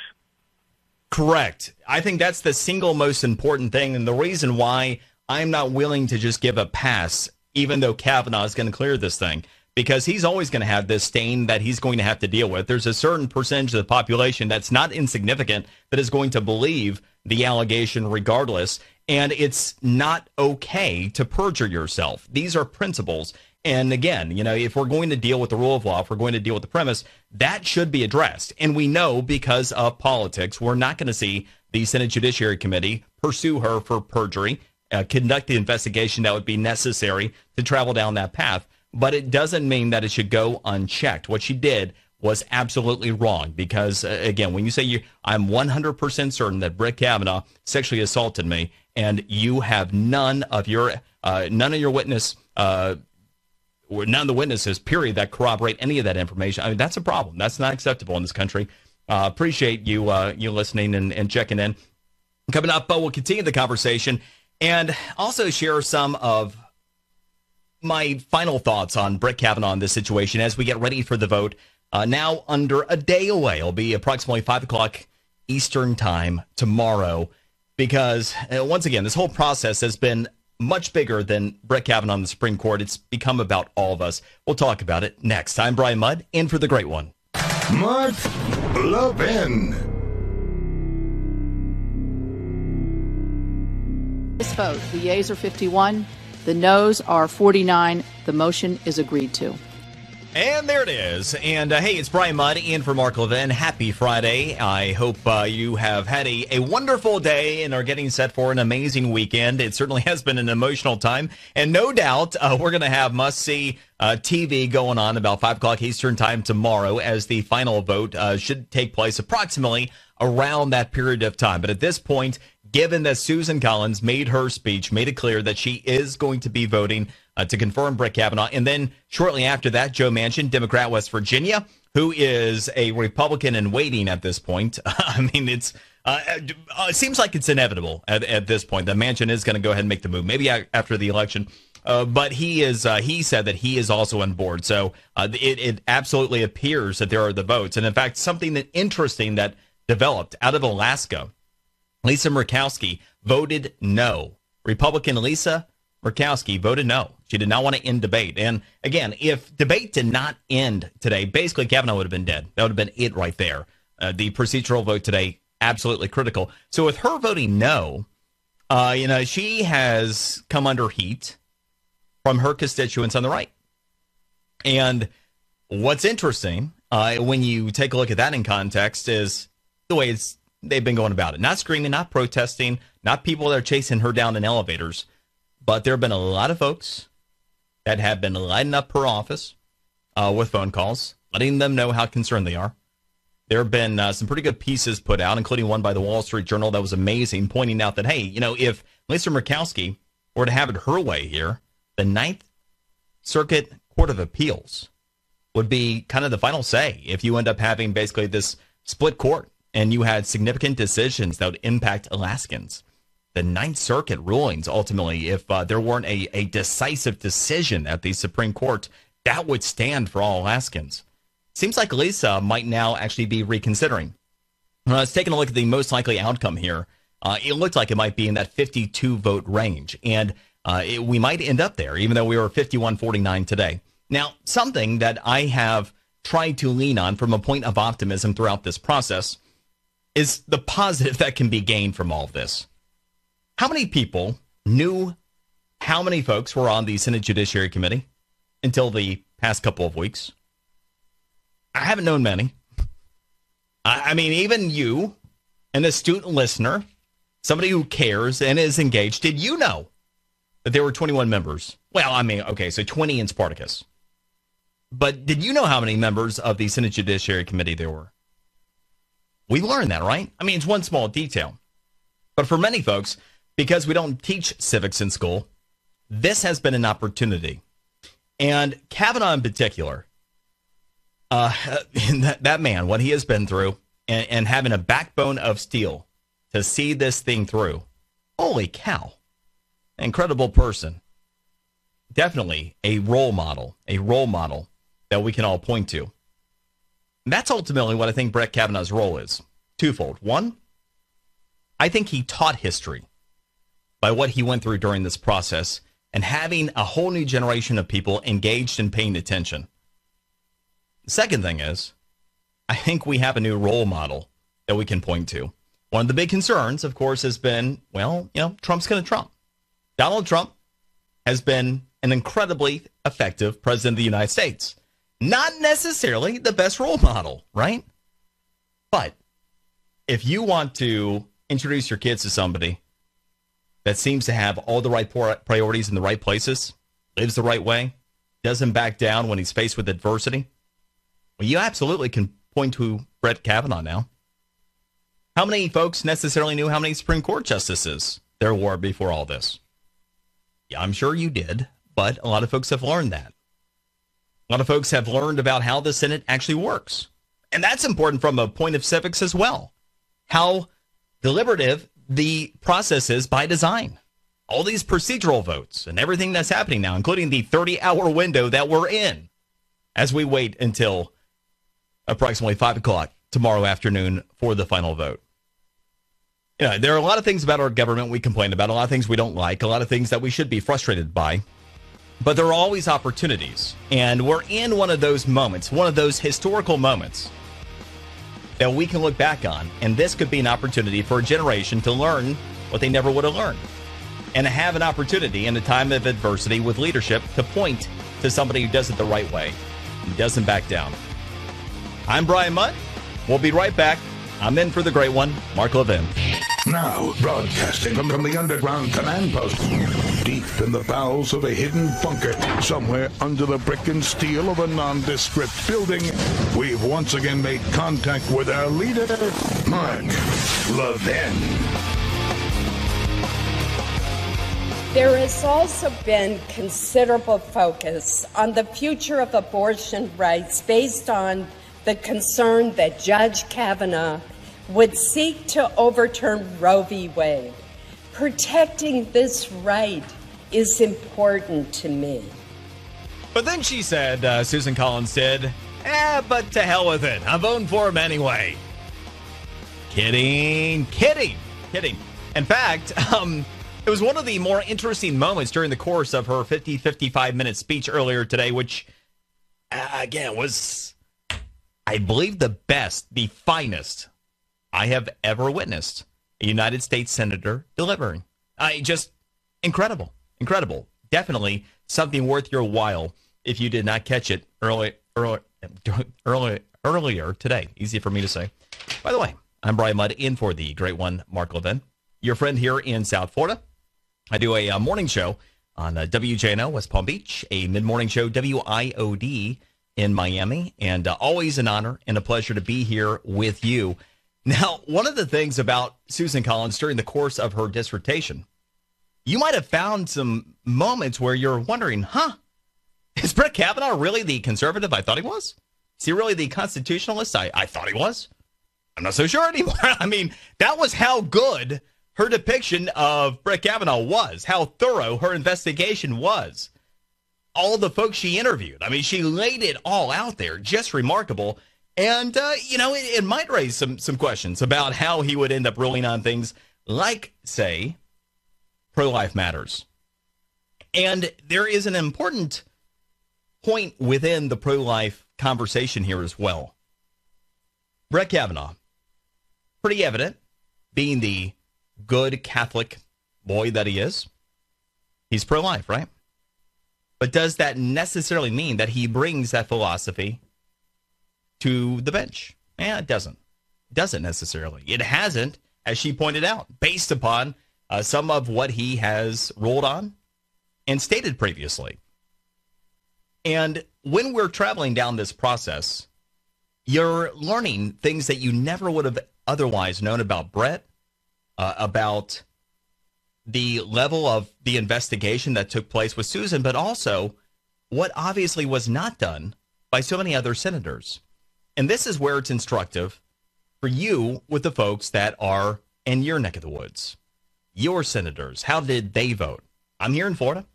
Correct. I think that's the single most important thing, and the reason why I'm not willing to just give a pass, even though Kavanaugh is going to clear this thing, because he's always going to have this stain that he's going to have to deal with. There's a certain percentage of the population that's not insignificant that is going to believe the allegation regardless, and it's not okay to perjure yourself. These are principles. And again, if we're going to deal with the rule of law, if we're going to deal with the premise, that should be addressed. And we know because of politics, we're not going to see the Senate Judiciary Committee pursue her for perjury, conduct the investigation that would be necessary to travel down that path. But it doesn't mean that it should go unchecked. What she did was absolutely wrong because, again, when you say I'm 100% certain that Brett Kavanaugh sexually assaulted me, and you have none of your witness. None of the witnesses, period, that corroborate any of that information. I mean, that's a problem. That's not acceptable in this country. Appreciate you listening and checking in. Coming up, we'll continue the conversation and also share some of my final thoughts on Brett Kavanaugh in this situation as we get ready for the vote. Now under a day away. It'll be approximately 5 o'clock Eastern time tomorrow because, once again, this whole process has been much bigger than Brett Kavanaugh on the Supreme Court. It's become about all of us. We'll talk about it next. I'm Brian Mudd, in for the great one. Mark Levin. This vote, the yeas are 51, the noes are 49. The motion is agreed to. And there it is. And hey, it's Brian Mudd in for Mark Levin. Happy Friday. I hope you have had a wonderful day and are getting set for an amazing weekend. It certainly has been an emotional time. And no doubt we're going to have must-see TV going on about 5 o'clock Eastern time tomorrow as the final vote should take place approximately around that period of time. But at this point, given that Susan Collins made her speech, made it clear that she is going to be voting to confirm Brett Kavanaugh. And then shortly after that, Joe Manchin, Democrat, West Virginia, who is a Republican in waiting at this point. I mean, it seems like it's inevitable at this point that Manchin is going to go ahead and make the move, maybe after the election. But he said that he is also on board. So it absolutely appears that there are the votes. And in fact, something interesting that developed out of Alaska, Lisa Murkowski voted no. Republican Lisa Murkowski voted no. She did not want to end debate. And again, if debate did not end today, basically Kavanaugh would have been dead. That would have been it right there. The procedural vote today, absolutely critical. So with her voting no, she has come under heat from her constituents on the right. And what's interesting, when you take a look at that in context, is the way they've been going about it. Not screaming, not protesting, not people that are chasing her down in elevators. But there have been a lot of folks that have been lighting up her office with phone calls, letting them know how concerned they are. There have been some pretty good pieces put out, including one by the Wall Street Journal that was amazing, pointing out that, hey, if Lisa Murkowski were to have it her way here, the Ninth Circuit Court of Appeals would be kind of the final say if you end up having basically this split court and you had significant decisions that would impact Alaskans. The Ninth Circuit rulings, ultimately, if there weren't a decisive decision at the Supreme Court, that would stand for all Alaskans. Seems like Lisa might now actually be reconsidering. Let's take a look at the most likely outcome here. It looked like it might be in that 52-vote range, and we might end up there, even though we were 51-49 today. Now, something that I have tried to lean on from a point of optimism throughout this process is the positive that can be gained from all of this. How many people knew how many folks were on the Senate Judiciary Committee until the past couple of weeks? I haven't known many. I mean, even you, an astute listener, somebody who cares and is engaged, did you know that there were 21 members? Well, I mean, okay, so 20 in Spartacus. But did you know how many members of the Senate Judiciary Committee there were? We learned that, right? I mean, it's one small detail. But for many folks, because we don't teach civics in school, this has been an opportunity. And Kavanaugh in particular, that man, what he has been through, and having a backbone of steel to see this thing through. Holy cow. Incredible person. Definitely a role model that we can all point to. And that's ultimately what I think Brett Kavanaugh's role is. Twofold. One, I think he taught history by what he went through during this process and having a whole new generation of people engaged and paying attention. The second thing is, I think we have a new role model that we can point to. One of the big concerns, of course, has been, Trump's going to Trump. Donald Trump has been an incredibly effective president of the United States. Not necessarily the best role model, right? But if you want to introduce your kids to somebody that seems to have all the right priorities in the right places, lives the right way, doesn't back down when he's faced with adversity, well, you absolutely can point to Brett Kavanaugh now. How many folks necessarily knew how many Supreme Court justices there were before all this? Yeah, I'm sure you did, but a lot of folks have learned that. A lot of folks have learned about how the Senate actually works. And that's important from a point of civics as well. How deliberative the process is by design. All these procedural votes and everything that's happening now, including the 30-hour window that we're in as we wait until approximately 5 o'clock tomorrow afternoon for the final vote. There are a lot of things about our government we complain about, a lot of things we don't like, a lot of things that we should be frustrated by. But there are always opportunities. And we're in one of those moments, one of those historical moments that we can look back on. And this could be an opportunity for a generation to learn what they never would have learned. And to have an opportunity in a time of adversity with leadership to point to somebody who does it the right way and doesn't back down. I'm Brian Mudd. We'll be right back. I'm in for the great one, Mark Levin. Now, broadcasting from the underground command post, deep in the bowels of a hidden bunker, somewhere under the brick and steel of a nondescript building, we've once again made contact with our leader, Mark Levin. There has also been considerable focus on the future of abortion rights based on the concern that Judge Kavanaugh would seek to overturn Roe v. Wade. Protecting this right is important to me. But then she said, Susan Collins said, but to hell with it. I'm voting for him anyway. Kidding. In fact, it was one of the more interesting moments during the course of her 55-minute speech earlier today, which, again, was, I believe, the best, the finest I have ever witnessed a United States senator delivering. Just incredible. Definitely something worth your while if you did not catch it earlier today. Easy for me to say. By the way, I'm Brian Mudd, in for the great one, Mark Levin, your friend here in South Florida. I do a morning show on WJNO, West Palm Beach, a mid-morning show, WIOD in Miami, and always an honor and a pleasure to be here with you. Now, one of the things about Susan Collins during the course of her dissertation, you might have found some moments where you're wondering, is Brett Kavanaugh really the conservative I thought he was? Is he really the constitutionalist I thought he was? I'm not so sure anymore. I mean, that was how good her depiction of Brett Kavanaugh was, how thorough her investigation was. All the folks she interviewed. I mean, she laid it all out there. Just remarkable. And, it might raise some questions about how he would end up ruling on things like, say, pro-life matters. And there is an important point within the pro-life conversation here as well. Brett Kavanaugh, pretty evident, being the good Catholic boy that he is, he's pro-life, right? But does that necessarily mean that he brings that philosophy to the bench? It doesn't. It doesn't necessarily. It hasn't, as she pointed out, based upon some of what he has ruled on and stated previously. And when we're traveling down this process, you're learning things that you never would have otherwise known about Brett, about the level of the investigation that took place with Susan, but also what obviously was not done by so many other senators. And this is where it's instructive for you with the folks that are in your neck of the woods. Your senators, how did they vote? I'm here in Florida.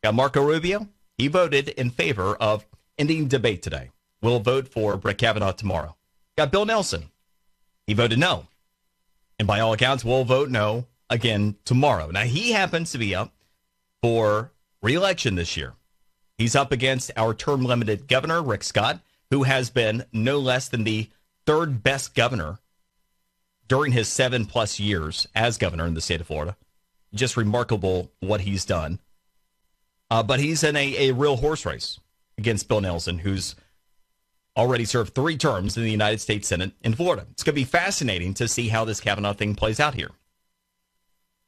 Got Marco Rubio. He voted in favor of ending debate today. We'll vote for Brett Kavanaugh tomorrow. Got Bill Nelson. He voted no. And by all accounts, we'll vote no again tomorrow. Now, he happens to be up for re-election this year. He's up against our term-limited governor, Rick Scott, who has been no less than the third best governor during his 7+ years as governor in the state of Florida. Just remarkable what he's done. But he's in a real horse race against Bill Nelson, who's already served 3 terms in the United States Senate in Florida. It's going to be fascinating to see how this Kavanaugh thing plays out here.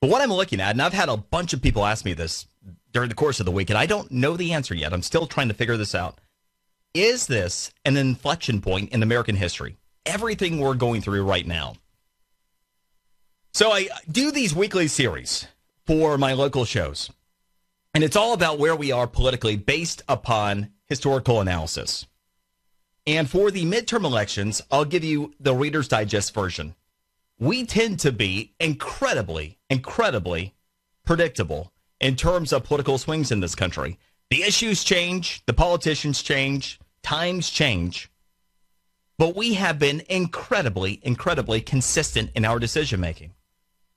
But what I'm looking at, and I've had a bunch of people ask me this during the course of the week, and I don't know the answer yet. I'm still trying to figure this out. Is this an inflection point in American history? Everything we're going through right now. So I do these weekly series for my local shows, and it's all about where we are politically based upon historical analysis. And for the midterm elections, I'll give you the Reader's Digest version. We tend to be incredibly predictable in terms of political swings in this country. The issues change, the politicians change, times change, but we have been incredibly consistent in our decision making.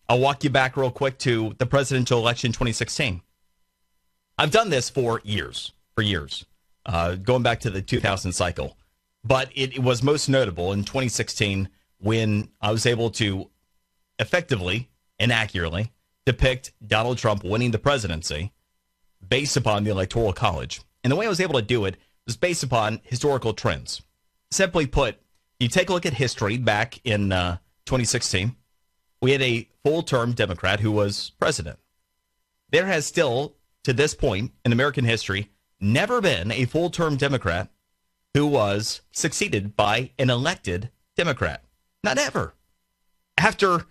I'll walk you back real quick to the presidential election 2016. I've done this for years, going back to the 2000 cycle. But it was most notable in 2016 when I was able to effectively and accurately depict Donald Trump winning the presidency based upon the Electoral College. And the way I was able to do it was based upon historical trends. Simply put, you take a look at history back in 2016, we had a full-term Democrat who was president. There has still, to this point in American history, never been a full-term Democrat who was succeeded by an elected Democrat. Not ever. After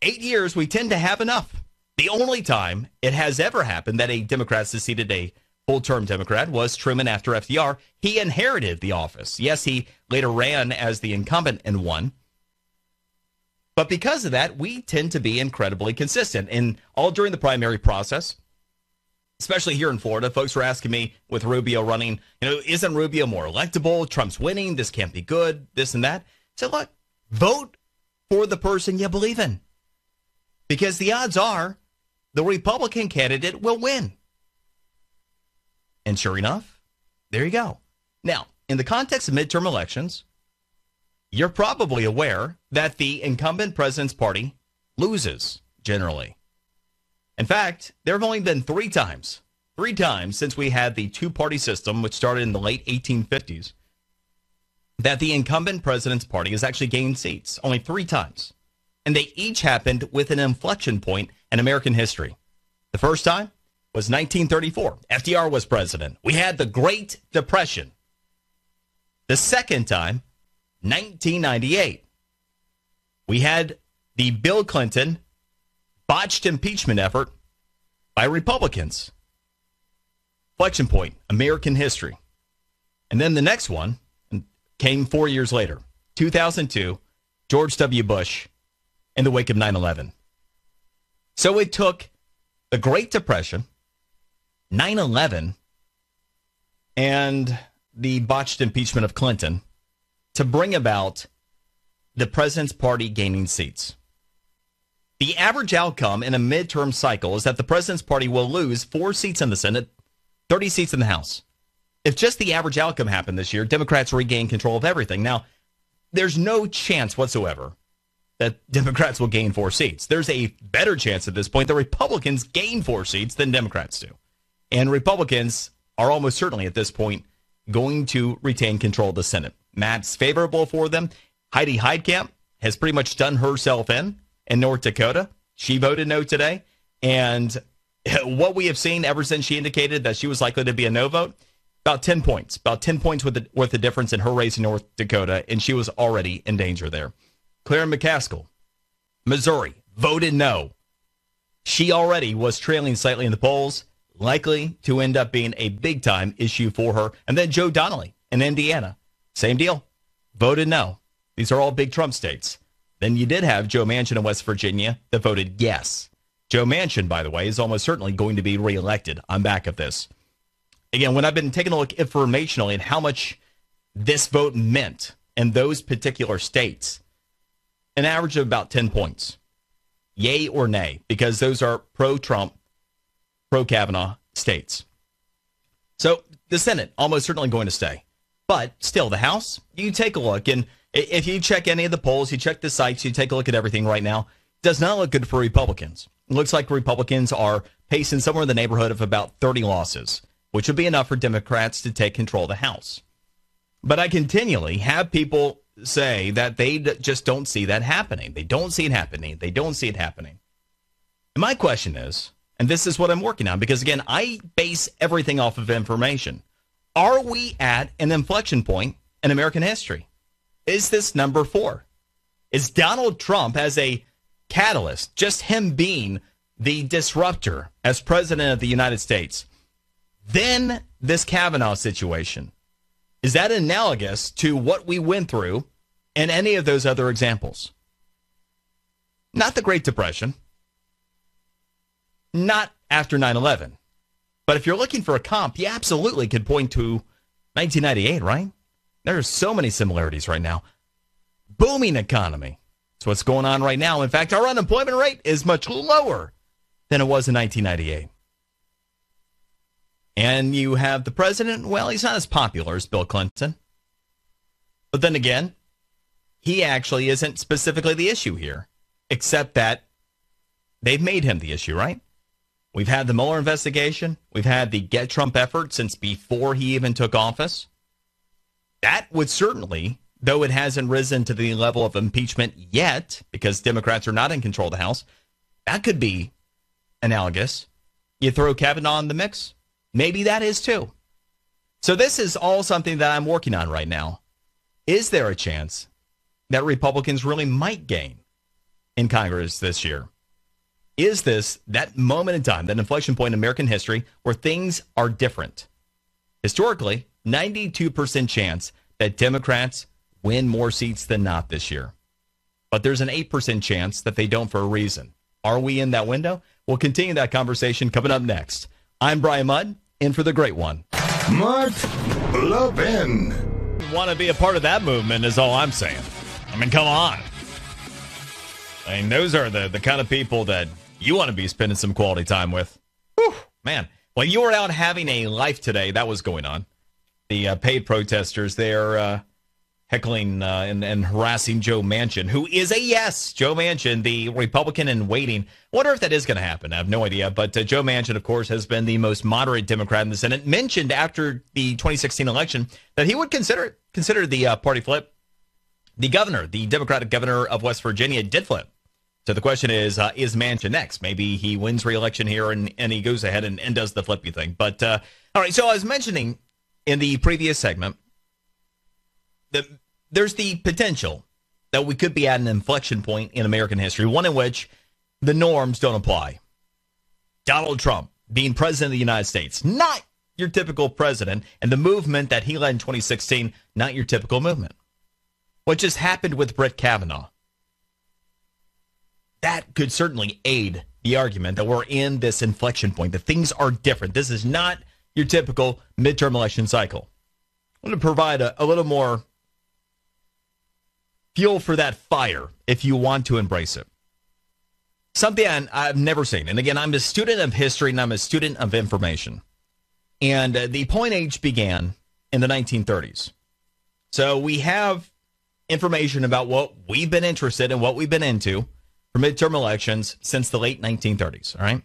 8 years, we tend to have enough. The only time it has ever happened that a Democrat succeeded a full-term Democrat was Truman after FDR. He inherited the office. Yes, he later ran as the incumbent and won. But because of that, we tend to be incredibly consistent. And all during the primary process, especially here in Florida, folks were asking me with Rubio running, isn't Rubio more electable? Trump's winning. This can't be good, this and that. So look, vote for the person you believe in. Because the odds are the Republican candidate will win. And sure enough, there you go. Now, in the context of midterm elections, you're probably aware that the incumbent president's party loses generally. In fact, there have only been 3 times since we had the 2-party system, which started in the late 1850s, that the incumbent president's party has actually gained seats. Only 3 times. And they each happened with an inflection point in American history. The first time was 1934. FDR was president. We had the Great Depression. The second time, 1998. We had the Bill Clinton botched impeachment effort by Republicans. Inflection point, American history. And then the next one came 4 years later, 2002, George W. Bush in the wake of 9/11. So it took the Great Depression, 9/11, and the botched impeachment of Clinton to bring about the president's party gaining seats. The average outcome in a midterm cycle is that the president's party will lose 4 seats in the Senate, 30 seats in the House. If just the average outcome happened this year, Democrats regain control of everything. Now, there's no chance whatsoever that Democrats will gain 4 seats. There's a better chance at this point that Republicans gain 4 seats than Democrats do. And Republicans are almost certainly at this point going to retain control of the Senate. Matt's favorable for them. Heidi Heitkamp has pretty much done herself in North Dakota. She voted no today. And what we have seen ever since she indicated that she was likely to be a no vote, about 10 points. About 10 points worth the difference in her race in North Dakota, and she was already in danger there. Claire McCaskill, Missouri, voted no. She already was trailing slightly in the polls, likely to end up being a big-time issue for her. And then Joe Donnelly in Indiana, same deal, voted no. These are all big Trump states. Then you did have Joe Manchin in West Virginia that voted yes. Joe Manchin, by the way, is almost certainly going to be reelected. I'm back at this. Again, when I've been taking a look informationally at how much this vote meant in those particular states, an average of about 10 points. Yay or nay, because those are pro-Trump, pro-Kavanaugh states. So the Senate almost certainly going to stay. But still, the House, you take a look, and if you check any of the polls, you check the sites, you take a look at everything right now, it does not look good for Republicans. It looks like Republicans are pacing somewhere in the neighborhood of about 30 losses, which would be enough for Democrats to take control of the House. But I continually have people say that they just don't see that happening. They don't see it happening. They don't see it happening. And my question is, and this is what I'm working on, because, again, I base everything off of information. Are we at an inflection point in American history? Is this number 4? Is Donald Trump as a catalyst, just him being the disruptor as president of the United States, then this Kavanaugh situation, is that analogous to what we went through in any of those other examples? Not the Great Depression. Not after 9/11. But if you're looking for a comp, you absolutely could point to 1998, right? There are so many similarities right now. Booming economy. That's what's going on right now. In fact, our unemployment rate is much lower than it was in 1998. And you have the president, well, he's not as popular as Bill Clinton. But then again, he actually isn't specifically the issue here, except that they've made him the issue, right? We've had the Mueller investigation. We've had the Get Trump effort since before he even took office. That would certainly, though it hasn't risen to the level of impeachment yet, because Democrats are not in control of the House, that could be analogous. You throw Kavanaugh in the mix, maybe that is too. So this is all something that I'm working on right now. Is there a chance that Republicans really might gain in Congress this year? Is this that moment in time, that inflection point in American history where things are different? Historically, 92% chance that Democrats win more seats than not this year. But there's an 8% chance that they don't for a reason. Are we in that window? We'll continue that conversation coming up next. I'm Brian Mudd, in for the great one. Mark Levin. Want to be a part of that movement is all I'm saying. I mean, come on. I mean, those are the kind of people that you want to be spending some quality time with. Whew, man. When you were out having a life today, that was going on. The paid protesters, they're heckling and harassing Joe Manchin, who is a yes. Joe Manchin, the Republican in waiting. I wonder if that is going to happen. I have no idea. But Joe Manchin, of course, has been the most moderate Democrat in the Senate. Mentioned after the 2016 election that he would consider the party flip. The governor, the Democratic governor of West Virginia, did flip. So the question is Manchin next? Maybe he wins re-election here and he goes ahead and does the flippy thing. But, all right, so I was mentioning in the previous segment that there's the potential that we could be at an inflection point in American history, one in which the norms don't apply. Donald Trump being president of the United States, not your typical president, and the movement that he led in 2016, not your typical movement. What just happened with Brett Kavanaugh? That could certainly aid the argument that we're in this inflection point, that things are different. This is not your typical midterm election cycle. I want to provide a little more fuel for that fire if you want to embrace it. Something I've never seen. And again, I'm a student of history and I'm a student of information. And the point age began in the 1930s. So we have information about what we've been interested in, what we've been into for midterm elections since the late 1930s, all right?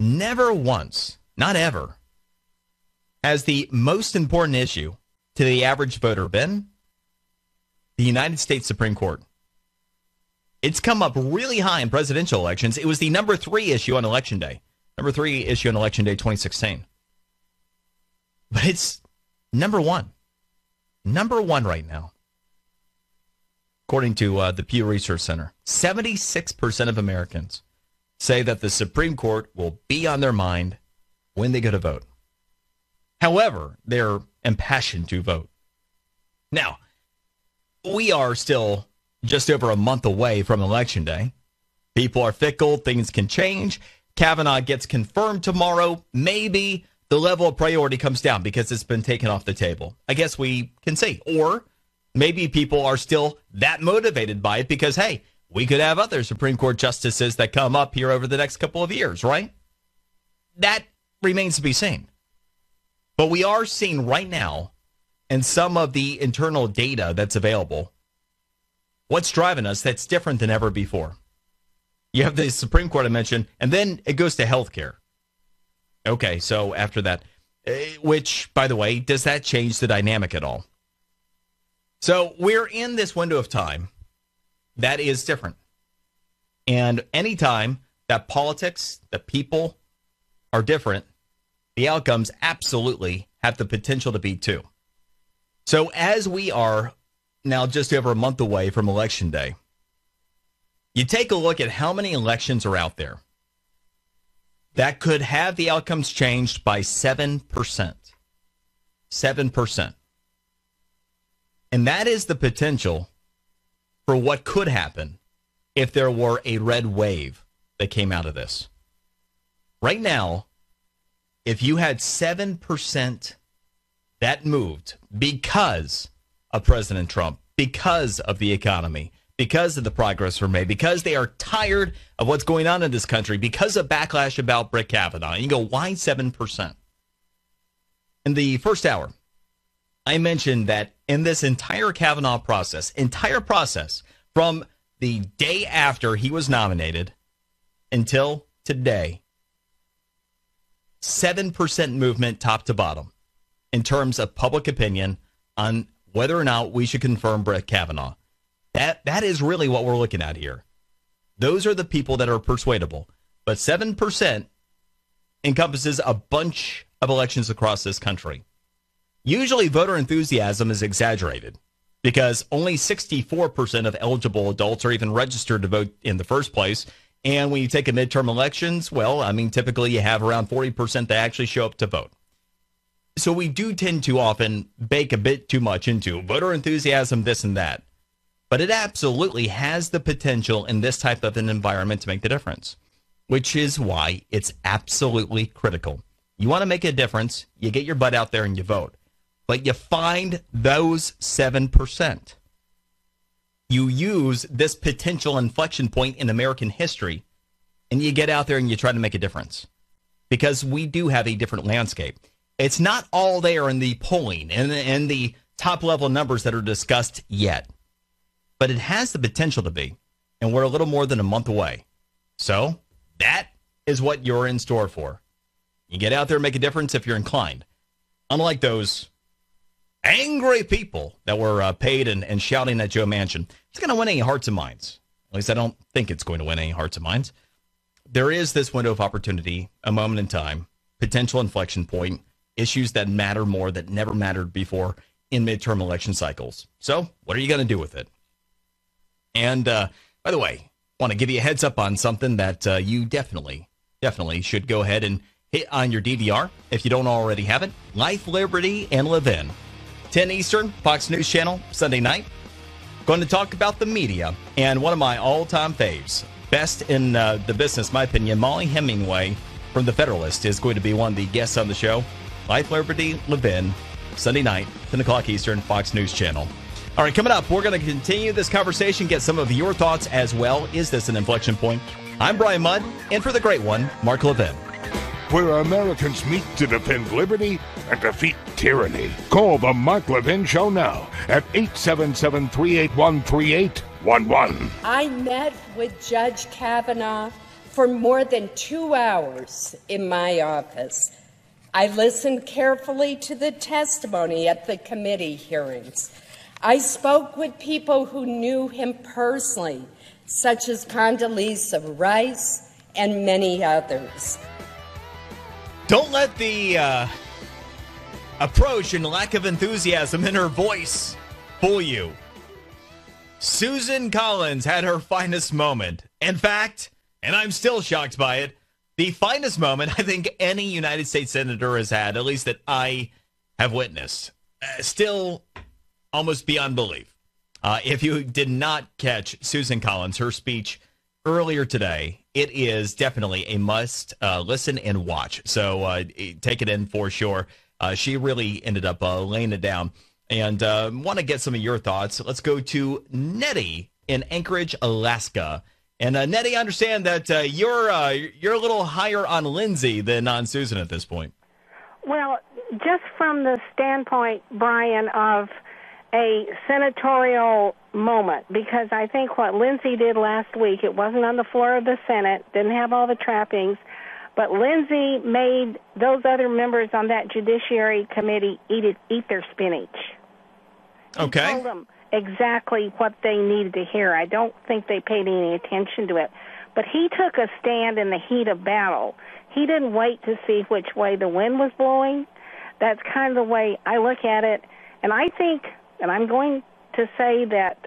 Never once, not ever, has the most important issue to the average voter been the United States Supreme Court. It's come up really high in presidential elections. It was the number 3 issue on Election Day. Number 3 issue on Election Day 2016. But it's number 1. Number 1 right now. According to the Pew Research Center, 76% of Americans say that the Supreme Court will be on their mind when they go to vote. However, they're impassioned to vote. Now, we are still just over a month away from Election Day. People are fickle. Things can change. Kavanaugh gets confirmed tomorrow. Maybe the level of priority comes down because it's been taken off the table. I guess we can see. Or maybe people are still that motivated by it because, hey, we could have other Supreme Court justices that come up here over the next couple of years, right? That remains to be seen. But we are seeing right now, in some of the internal data that's available, what's driving us that's different than ever before. You have the Supreme Court I mentioned, and then it goes to healthcare. Okay, so after that, which, by the way, does that change the dynamic at all? So we're in this window of time that is different. And anytime that politics, the people are different, the outcomes absolutely have the potential to be too. So as we are now just over a month away from Election Day, you take a look at how many elections are out there that could have the outcomes changed by 7%. 7%. And that is the potential for what could happen if there were a red wave that came out of this. Right now, if you had 7% that moved because of President Trump, because of the economy, because of the progress we're made, because they are tired of what's going on in this country, because of backlash about Brett Kavanaugh, and you go, why 7%? In the first hour, I mentioned that in this entire Kavanaugh process, from the day after he was nominated until today, 7% movement top to bottom in terms of public opinion on whether or not we should confirm Brett Kavanaugh. That is really what we're looking at here. Those are the people that are persuadable. But 7% encompasses a bunch of elections across this country. Usually voter enthusiasm is exaggerated because only 64% of eligible adults are even registered to vote in the first place. And when you take a midterm elections, well, I mean, typically you have around 40% that actually show up to vote. So we do tend to often bake a bit too much into voter enthusiasm, this and that. But it absolutely has the potential in this type of an environment to make the difference, which is why it's absolutely critical. You want to make a difference, you get your butt out there and you vote. But you find those 7%. You use this potential inflection point in American history, and you get out there and you try to make a difference. Because we do have a different landscape. It's not all there in the polling and the top-level numbers that are discussed yet. But it has the potential to be, and we're a little more than a month away. So that is what you're in store for. You get out there and make a difference if you're inclined. Unlike those angry people that were paid and shouting at Joe Manchin, it's going to win any hearts and minds. At least I don't think it's going to win any hearts and minds. There is this window of opportunity, a moment in time, potential inflection point, issues that matter more that never mattered before in midterm election cycles. So what are you going to do with it? And by the way, want to give you a heads up on something that you definitely should go ahead and hit on your DVR if you don't already have it. Life, Liberty, and Levin. 10 Eastern, Fox News Channel, Sunday night. Going to talk about the media and one of my all-time faves, best in the business, my opinion, Molly Hemingway from The Federalist is going to be one of the guests on the show. Life, Liberty, Levin, Sunday night, 10 o'clock Eastern, Fox News Channel. All right, coming up, we're going to continue this conversation, get some of your thoughts as well. Is this an inflection point? I'm Brian Mudd, and for the great one, Mark Levin. Where Americans meet to defend liberty and defeat tyranny. Call the Mark Levin Show now at 877-381-3811. I met with Judge Kavanaugh for more than 2 hours in my office. I listened carefully to the testimony at the committee hearings. I spoke with people who knew him personally, such as Condoleezza Rice and many others. Don't let the approach and lack of enthusiasm in her voice fool you. Susan Collins had her finest moment. In fact, and I'm still shocked by it, the finest moment I think any United States senator has had, at least that I have witnessed. Still almost beyond belief. If you did not catch Susan Collins, her speech earlier today, it is definitely a must listen and watch. So take it in for sure. She really ended up laying it down. And want to get some of your thoughts. Let's go to Nettie in Anchorage, Alaska. And Nettie, I understand that you're a little higher on Lindsay than on Susan at this point. Well, just from the standpoint, Brian, of a senatorial moment, because I think what Lindsey did last week, it wasn't on the floor of the Senate, didn't have all the trappings, but Lindsey made those other members on that Judiciary Committee eat their spinach. Okay. He told them exactly what they needed to hear. I don't think they paid any attention to it. But he took a stand in the heat of battle. He didn't wait to see which way the wind was blowing. That's kind of the way I look at it. And I think, and I'm going to say that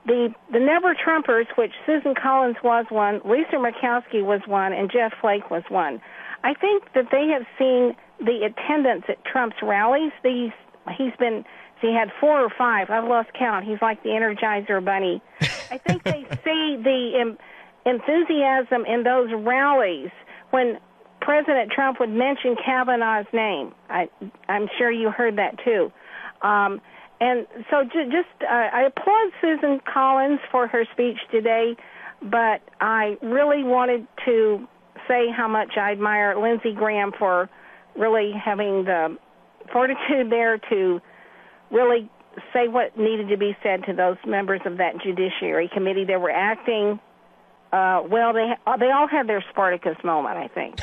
the Never-Trumpers, which Susan Collins was one, Lisa Murkowski was one, and Jeff Flake was one, I think that they have seen the attendance at Trump's rallies. He had 4 or 5. I've lost count. He's like the Energizer Bunny. I think they see the enthusiasm in those rallies when President Trump would mention Kavanaugh's name. I'm sure you heard that too. And so I applaud Susan Collins for her speech today, but I really wanted to say how much I admire Lindsey Graham for really having the fortitude there to really say what needed to be said to those members of that Judiciary Committee. They were acting well. They all had their Spartacus moment, I think.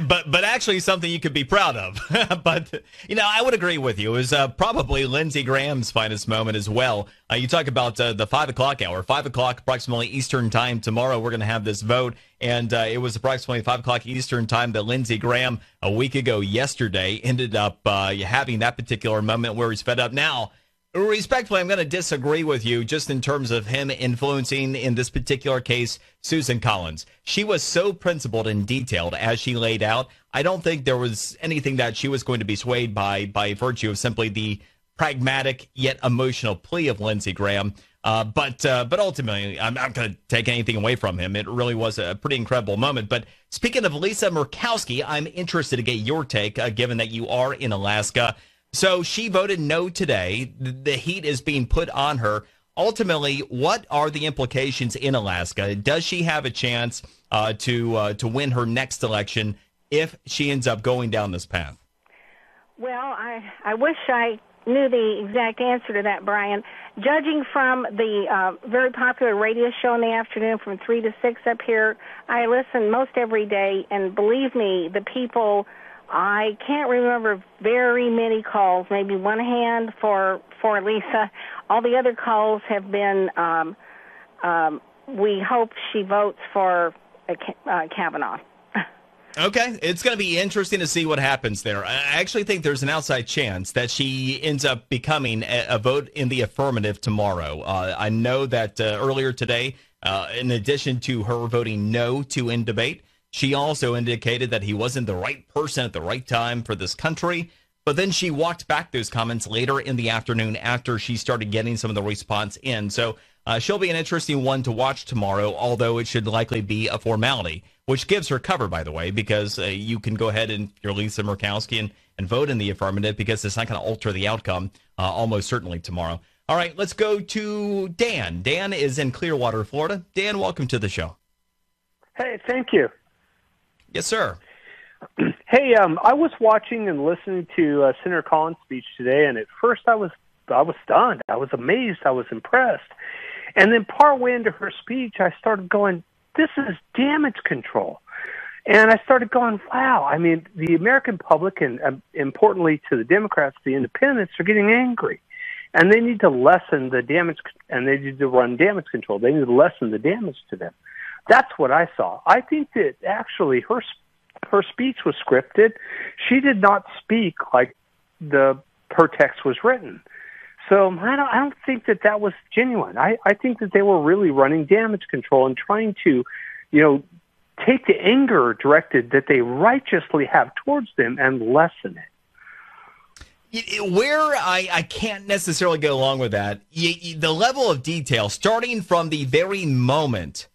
but actually something you could be proud of. But, I would agree with you. It was probably Lindsey Graham's finest moment as well. You talk about the 5 o'clock hour, 5 o'clock approximately Eastern time tomorrow. We're going to have this vote. And it was approximately 5 o'clock Eastern time that Lindsey Graham, a week ago yesterday, ended up having that particular moment where he's fed up. Now, respectfully, I'm going to disagree with you just in terms of him influencing, in this particular case, Susan Collins. She was so principled and detailed as she laid out. I don't think there was anything that she was going to be swayed by virtue of simply the pragmatic yet emotional plea of Lindsey Graham. But ultimately, I'm not going to take anything away from him. It really was a pretty incredible moment. But speaking of Lisa Murkowski, I'm interested to get your take, given that you are in Alaska. So she voted no today. The heat is being put on her. Ultimately, what are the implications in Alaska? Does she have a chance to win her next election if she ends up going down this path? Well, I wish I knew the exact answer to that, Brian. Judging from the very popular radio show in the afternoon from 3 to 6 up here, I listen most every day, and believe me, the people, I can't remember very many calls, maybe one hand for Lisa. All the other calls have been, we hope she votes for Kavanaugh. Okay, it's going to be interesting to see what happens there. I actually think there's an outside chance that she ends up becoming a vote in the affirmative tomorrow. I know that earlier today, in addition to her voting no to end debate, she also indicated that he wasn't the right person at the right time for this country. But then she walked back those comments later in the afternoon after she started getting some of the response in. So she'll be an interesting one to watch tomorrow, although it should likely be a formality, which gives her cover, by the way, because you can go ahead and you're Lisa Murkowski and vote in the affirmative because it's not going to alter the outcome almost certainly tomorrow. All right, let's go to Dan. Dan is in Clearwater, Florida. Dan, welcome to the show. Hey, thank you. Yes, sir. Hey, I was watching and listening to Senator Collins' speech today, and at first I was stunned. I was amazed. I was impressed. And then partway into her speech, I started going, this is damage control. And I started going, wow. I mean, the American public and importantly to the Democrats, the independents are getting angry. And they need to lessen the damage, and they need to run damage control. They need to lessen the damage to them. That's what I saw. I think that actually her speech was scripted. She did not speak like her text was written. So I don't think that was genuine. I think that they were really running damage control and trying to, take the anger directed that they righteously have towards them and lessen it. Where I can't necessarily go along with that, the level of detail, starting from the very moment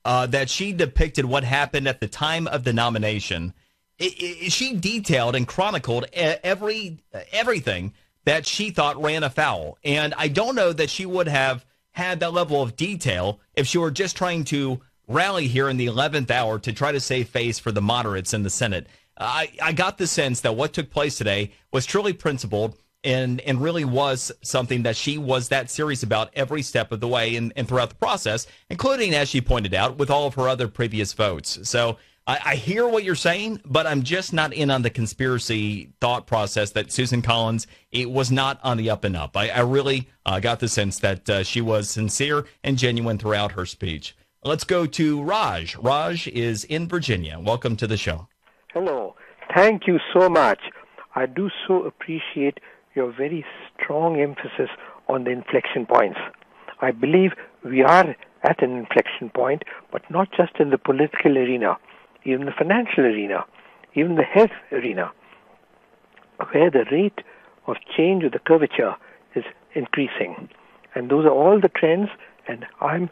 that she depicted what happened at the time of the nomination, she detailed and chronicled everything that she thought ran afoul. And I don't know that she would have had that level of detail if she were just trying to rally here in the 11th hour to try to save face for the moderates in the Senate. I got the sense that what took place today was truly principled and really was something that she was that serious about every step of the way and throughout the process, including, as she pointed out, with all of her other previous votes. So I hear what you're saying, but I'm just not in on the conspiracy thought process that Susan Collins was not on the up and up. I really got the sense that she was sincere and genuine throughout her speech. Let's go to Raj. Raj is in Virginia. Welcome to the show. Hello. Thank you so much. I do so appreciate your very strong emphasis on the inflection points. I believe we are at an inflection point, but not just in the political arena, even the financial arena, even the health arena, where the rate of change of the curvature is increasing. And those are all the trends, and I'm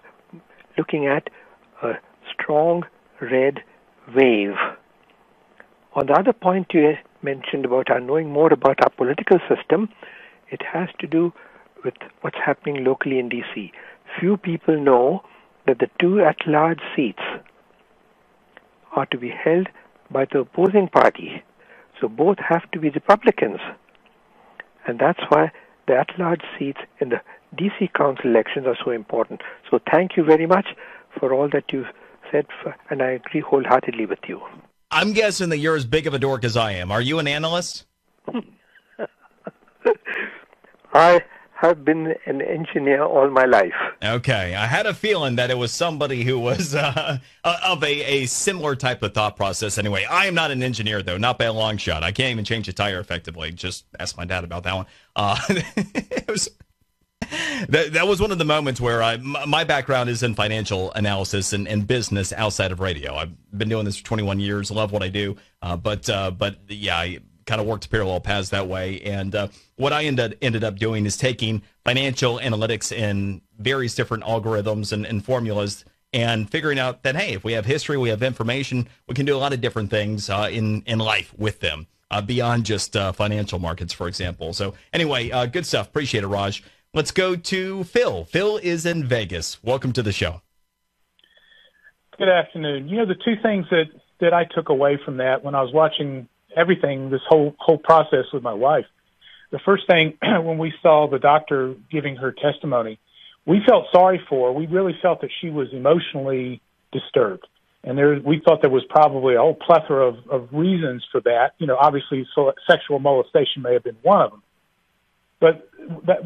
looking at a strong red wave. On the other point you mentioned about our knowing more about our political system, it has to do with what's happening locally in D.C. Few people know that the two at-large seats are to be held by the opposing party. So both have to be Republicans. And that's why the at-large seats in the D.C. Council elections are so important. So thank you very much for all that you've said, and I agree wholeheartedly with you. I'm guessing that you're as big of a dork as I am. Are you an analyst? I have been an engineer all my life. Okay. I had a feeling that it was somebody who was of a similar type of thought process. Anyway, I am not an engineer, though, not by a long shot. I can't even change a tire effectively. Just ask my dad about that one. That was one of the moments where my background is in financial analysis and business outside of radio. I've been doing this for 21 years. Love what I do. But yeah, I kind of worked parallel paths that way. And what I ended up doing is taking financial analytics and various different algorithms and formulas and figuring out that, hey, if we have history, we have information, we can do a lot of different things in life with them beyond just financial markets, for example. So anyway, good stuff. Appreciate it, Raj. Let's go to Phil. Phil is in Vegas. Welcome to the show. Good afternoon. You know, the two things that I took away from that when I was watching everything, this whole process with my wife, the first thing, when we saw the doctor giving her testimony, we felt sorry for her. We really felt that she was emotionally disturbed. And we thought there was probably a whole plethora of reasons for that. You know, obviously sexual molestation may have been one of them. But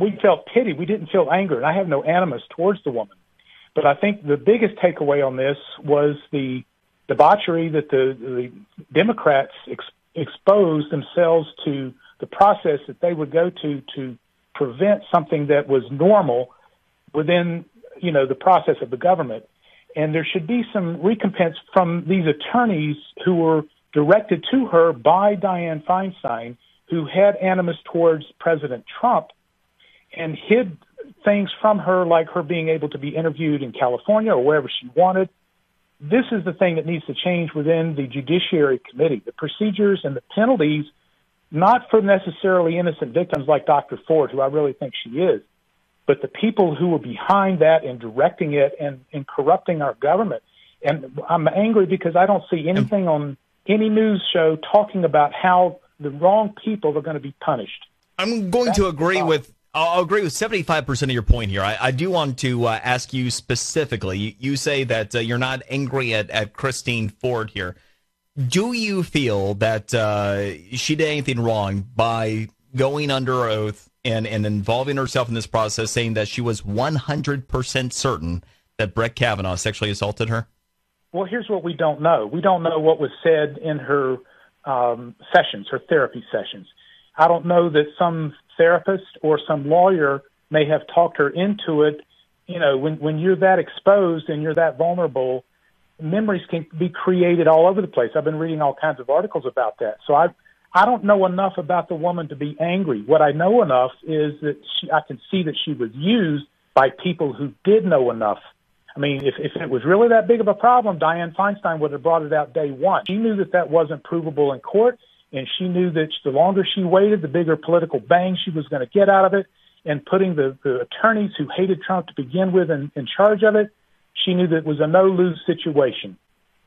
we felt pity. We didn't feel anger. And I have no animus towards the woman. But I think the biggest takeaway on this was the debauchery that the Democrats exposed themselves to, the process that they would go to prevent something that was normal within, you know, the process of the government. And there should be some recompense from these attorneys who were directed to her by Dianne Feinstein, who had animus towards President Trump and hid things from her, like her being able to be interviewed in California or wherever she wanted. This is the thing that needs to change within the Judiciary Committee, the procedures and the penalties, not for necessarily innocent victims like Dr. Ford, who I really think she is, but the people who were behind that and directing it and corrupting our government. And I'm angry because I don't see anything on any news show talking about how the wrong people are going to be punished. I'm going to agree with, I'll agree with 75% of your point here. I do want to ask you specifically. You say that you're not angry at Christine Ford here. Do you feel that she did anything wrong by going under oath and involving herself in this process, saying that she was 100% certain that Brett Kavanaugh sexually assaulted her? Well, here's what we don't know. We don't know what was said in her sessions, her therapy sessions. I don't know that some therapist or some lawyer may have talked her into it. You know, when you're that exposed and you're that vulnerable, memories can be created all over the place. I've been reading all kinds of articles about that. So I don't know enough about the woman to be angry. What I know enough is that I can see that she was used by people who did know enough. I mean, if it was really that big of a problem, Dianne Feinstein would have brought it out day one. She knew that wasn't provable in court, and she knew that the longer she waited, the bigger political bang she was going to get out of it. And putting the attorneys who hated Trump to begin with in charge of it, she knew that it was a no-lose situation.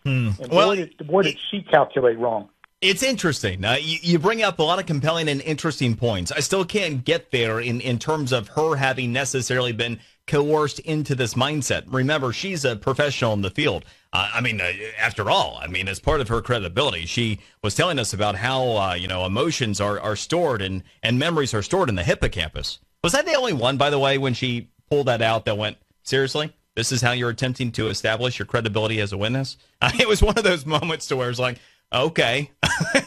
And boy, did she calculate wrong. It's interesting. You bring up a lot of compelling and interesting points. I still can't get there in terms of her having necessarily been coerced into this mindset. Remember, she's a professional in the field. After all, as part of her credibility, she was telling us about how, emotions are stored and memories are stored in the hippocampus. Was that the only one, by the way, when she pulled that out that went, seriously? This is how you're attempting to establish your credibility as a witness? It was one of those moments to where it's like, okay,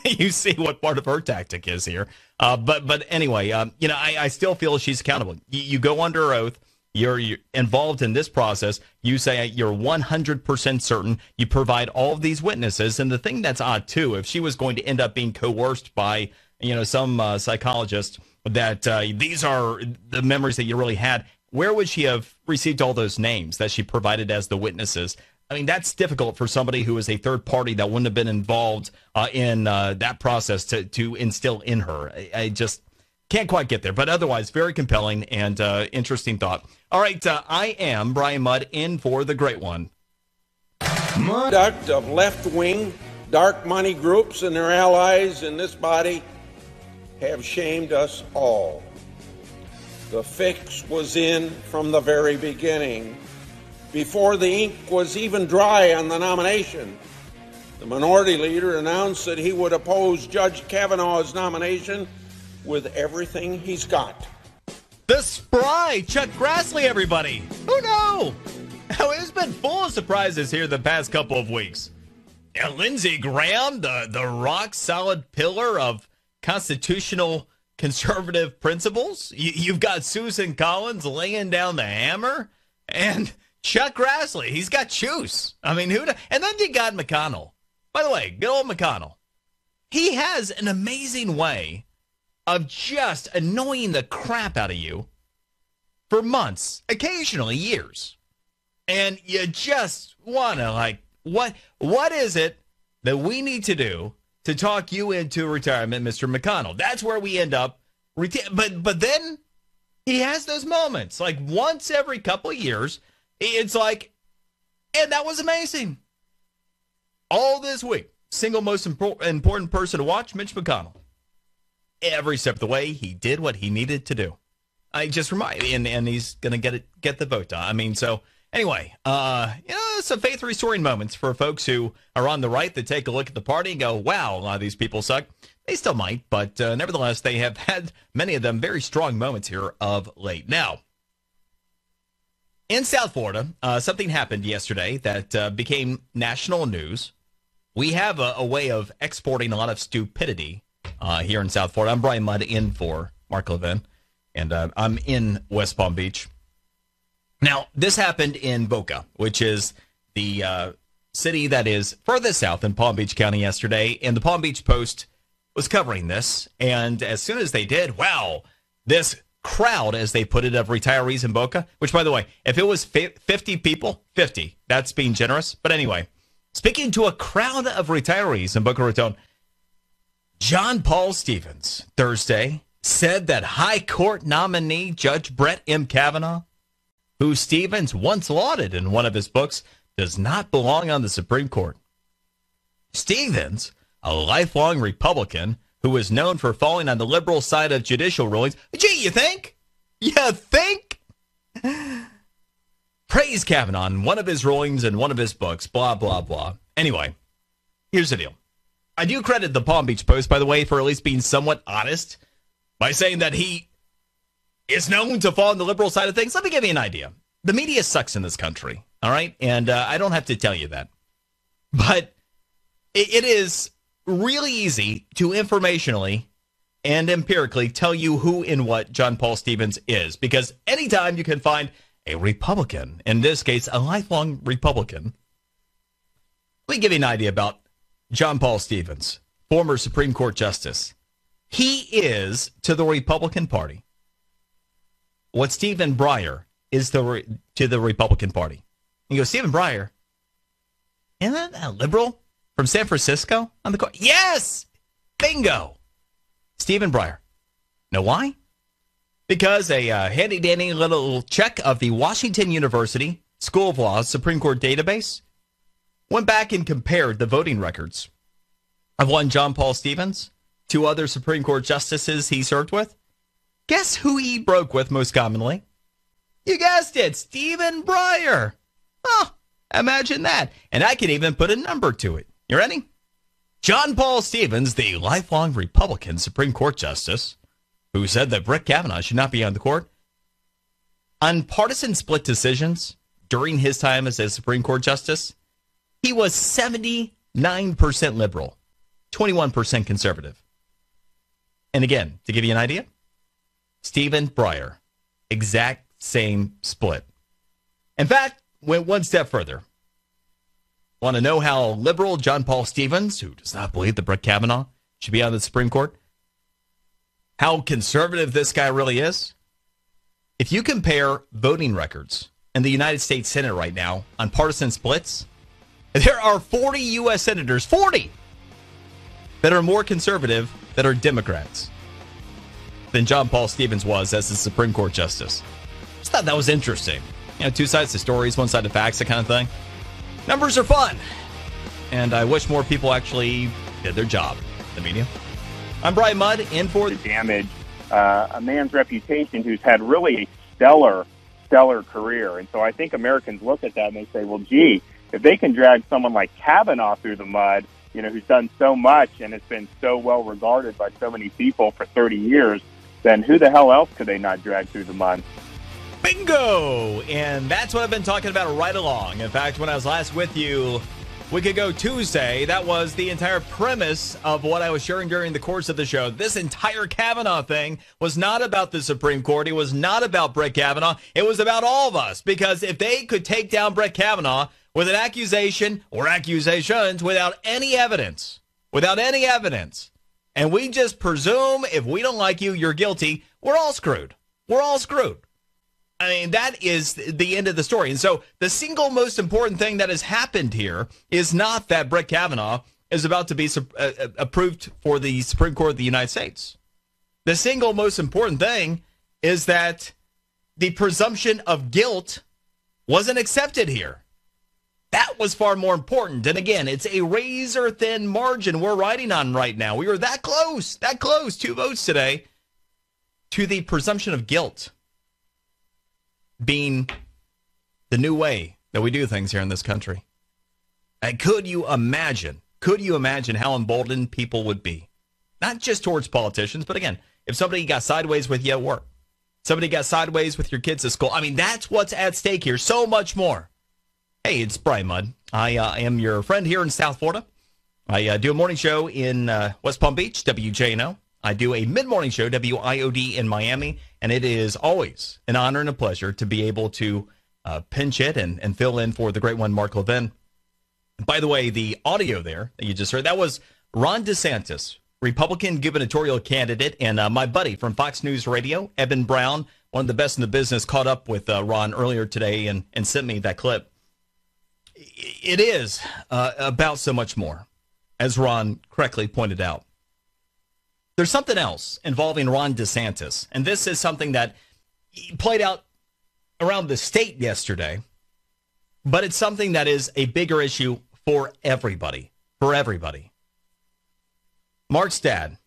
you see what part of her tactic is here. But anyway, I still feel she's accountable. You go under oath. You're involved in this process. You say you're 100% certain. You provide all of these witnesses. And the thing that's odd, too, if she was going to end up being coerced by, some psychologist that these are the memories that you really had, where would she have received all those names that she provided as the witnesses? That's difficult for somebody who is a third party that wouldn't have been involved in that process to instill in her. I just can't quite get there. But otherwise, very compelling and interesting thought. All right, I am Brian Mudd in for the great one. Conduct of left-wing dark money groups and their allies in this body have shamed us all. The fix was in from the very beginning. Before the ink was even dry on the nomination, the minority leader announced that he would oppose Judge Kavanaugh's nomination with everything he's got. The spry Chuck Grassley, everybody. Who knew? It's been full of surprises here the past couple of weeks. And Lindsey Graham, the rock-solid pillar of constitutional conservative principles. You've got Susan Collins laying down the hammer. And Chuck Grassley, he's got juice. And then you got McConnell. By the way, good old McConnell. He has an amazing way of just annoying the crap out of you for months, occasionally years. And you just want to, what is it that we need to do to talk you into retirement, Mr. McConnell? That's where we end up. But then he has those moments, like once every couple of years. It's like, and that was amazing. All this week, single most important person to watch, Mitch McConnell. Every step of the way, he did what he needed to do. I just remind, and he's going to get the vote done. So anyway, some faith restoring moments for folks who are on the right that take a look at the party and go, wow, a lot of these people suck. They still might, but nevertheless, they have had, many of them, very strong moments here of late. Now, in South Florida, something happened yesterday that became national news. We have a way of exporting a lot of stupidity here in South Florida. I'm Brian Mudd in for Mark Levin, and I'm in West Palm Beach. Now, this happened in Boca, which is the city that is furthest south in Palm Beach County yesterday, and the Palm Beach Post was covering this. And as soon as they did, wow, this crowd, as they put it, of retirees in Boca, which, by the way, if it was 50 people, 50, that's being generous. But anyway, speaking to a crowd of retirees in Boca Raton, John Paul Stevens Thursday said that High Court nominee Judge Brett M. Kavanaugh, who Stevens once lauded in one of his books, does not belong on the Supreme Court. Stevens, a lifelong Republican who is known for falling on the liberal side of judicial rulings. Gee, you think? You think? Praise Kavanaugh in one of his rulings in one of his books, blah, blah, blah. Anyway, here's the deal. I do credit the Palm Beach Post, by the way, for at least being somewhat honest by saying that he is known to fall on the liberal side of things. Let me give you an idea. The media sucks in this country, all right? And I don't have to tell you that. But it is really easy to informationally and empirically tell you who and what John Paul Stevens is, because anytime you can find a Republican, in this case, a lifelong Republican. Let me give you an idea about John Paul Stevens, former Supreme Court Justice. He is to the Republican Party what Stephen Breyer is to the Republican Party. You go, Stephen Breyer, isn't that a liberal from San Francisco on the court? Yes! Bingo! Stephen Breyer. Know why? Because a handy-dandy little check of the Washington University School of Law's Supreme Court database went back and compared the voting records of one John Paul Stevens, 2 other Supreme Court justices he served with. Guess who he broke with most commonly? You guessed it, Stephen Breyer. Oh, imagine that. And I can even put a number to it. You ready? John Paul Stevens, the lifelong Republican Supreme Court justice, who said that Brett Kavanaugh should not be on the court, on partisan split decisions during his time as a Supreme Court justice, he was 79% liberal, 21% conservative. And again, to give you an idea, Stephen Breyer, exact same split. In fact, went one step further. Want to know how liberal John Paul Stevens, who does not believe that Brett Kavanaugh should be on the Supreme Court, how conservative this guy really is? If you compare voting records in the United States Senate right now on partisan splits, there are 40 U.S. senators, 40, that are more conservative, that are Democrats, than John Paul Stevens was as a Supreme Court justice. Just thought that was interesting. You know, 2 sides to stories, 1 side to facts, that kind of thing. Numbers are fun. And I wish more people actually did their job. The media. I'm Brian Mudd, in for the damage a man's reputation who's had really a stellar career. And so I think Americans look at that and they say, well, gee, if they can drag someone like Kavanaugh through the mud, you know, who's done so much and has been so well regarded by so many people for 30 years, then who the hell else could they not drag through the mud? Bingo! And that's what I've been talking about right along. In fact, when I was last with you, we could go Tuesday. That was the entire premise of what I was sharing during the course of the show. This entire Kavanaugh thing was not about the Supreme Court. It was not about Brett Kavanaugh. It was about all of us. Because if they could take down Brett Kavanaugh with an accusation or accusations without any evidence, and we just presume if we don't like you, you're guilty, we're all screwed. We're all screwed. I mean, that is the end of the story. And so the single most important thing that has happened here is not that Brett Kavanaugh is about to be approved for the Supreme Court of the United States. The single most important thing is that the presumption of guilt wasn't accepted here. That was far more important. And again, it's a razor-thin margin we're riding on right now. We were that close, 2 votes today, to the presumption of guilt being the new way that we do things here in this country. And could you imagine how emboldened people would be? Not just towards politicians, but again, if somebody got sideways with you at work, somebody got sideways with your kids at school, I mean, that's what's at stake here. So much more. Hey, it's Brian Mudd. I am your friend here in South Florida. I do a morning show in West Palm Beach, WJNO. I do a mid-morning show, WIOD, in Miami, and it is always an honor and a pleasure to be able to pinch hit and fill in for the great one, Mark Levin. By the way, the audio there that you just heard, that was Ron DeSantis, Republican gubernatorial candidate, and my buddy from Fox News Radio, Eben Brown, one of the best in the business, caught up with Ron earlier today and sent me that clip. It is about so much more, as Ron correctly pointed out. There's something else involving Ron DeSantis, and this is something that played out around the state yesterday, but it's something that is a bigger issue for everybody, Mark's dad,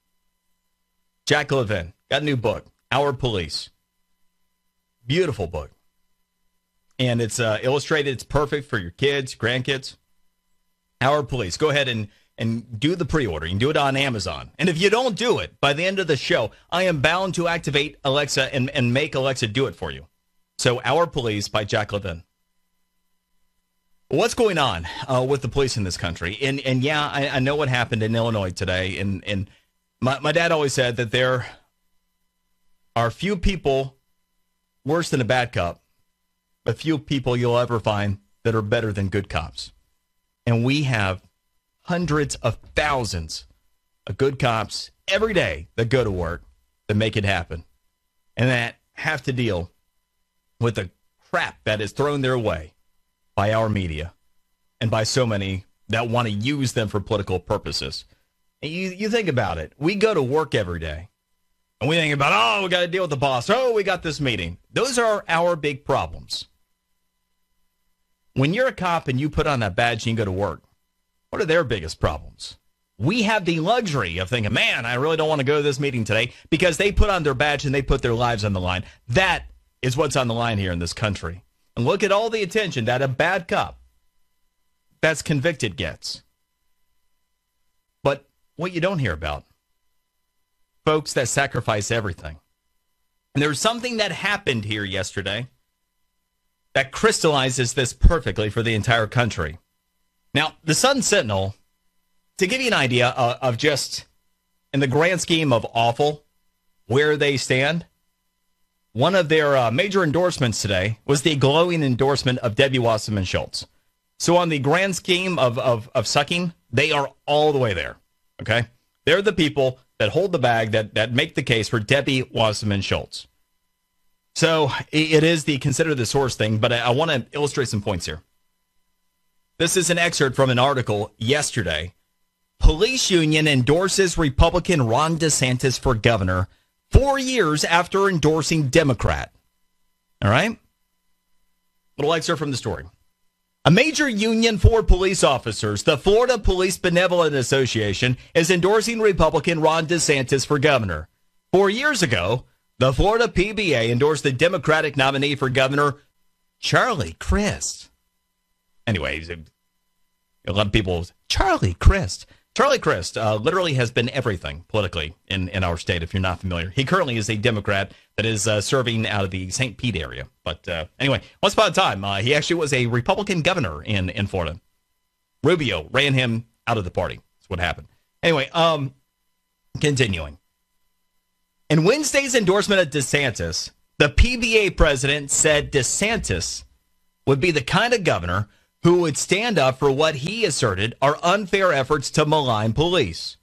Jack Levin, got a new book, Our Police. Beautiful book. And it's illustrated. It's perfect for your kids, grandkids. Our Police. Go ahead and do the pre-order. You can do it on Amazon. And if you don't do it by the end of the show, I am bound to activate Alexa and make Alexa do it for you. So Our Police by Jack Levin. What's going on with the police in this country? And yeah, I know what happened in Illinois today. And my dad always said that there are few people worse than a bad cop, but few people you'll ever find that are better than good cops. And we have hundreds of thousands of good cops every day that go to work that make it happen and that have to deal with the crap that is thrown their way by our media and by so many that want to use them for political purposes. And you think about it. We go to work every day and we think about, oh, we got to deal with the boss. Oh, we got this meeting. Those are our big problems. When you're a cop and you put on that badge and you go to work, what are their biggest problems? we have the luxury of thinking, man, I really don't want to go to this meeting today because they put on their badge and they put their lives on the line. That is what's on the line here in this country. And look at all the attention that a bad cop that's convicted gets. But what you don't hear about, folks that sacrifice everything. And there's something that happened here yesterday that crystallizes this perfectly for the entire country. Now, the Sun-Sentinel, to give you an idea of just, in the grand scheme of awful, where they stand, one of their major endorsements today was the glowing endorsement of Debbie Wasserman Schultz. So on the grand scheme of sucking, they are all the way there, okay? They're the people that hold the bag, that make the case for Debbie Wasserman Schultz. So it is the consider the source thing, but I want to illustrate some points here. This is an excerpt from an article yesterday. Police union endorses Republican Ron DeSantis for governor 4 years after endorsing Democrat. All right? Little excerpt from the story. A major union for police officers, the Florida Police Benevolent Association, is endorsing Republican Ron DeSantis for governor. 4 years ago, the Florida PBA endorsed the Democratic nominee for governor, Charlie Crist. Anyways, a lot of people, Charlie Crist. Charlie Crist literally has been everything politically in our state, if you're not familiar. He currently is a Democrat that is serving out of the St. Pete area. But anyway, once upon a time, he actually was a Republican governor in Florida. Rubio ran him out of the party. That's what happened. Anyway, continuing. In Wednesday's endorsement of DeSantis, the PBA president said DeSantis would be the kind of governor who would stand up for what he asserted are unfair efforts to malign police.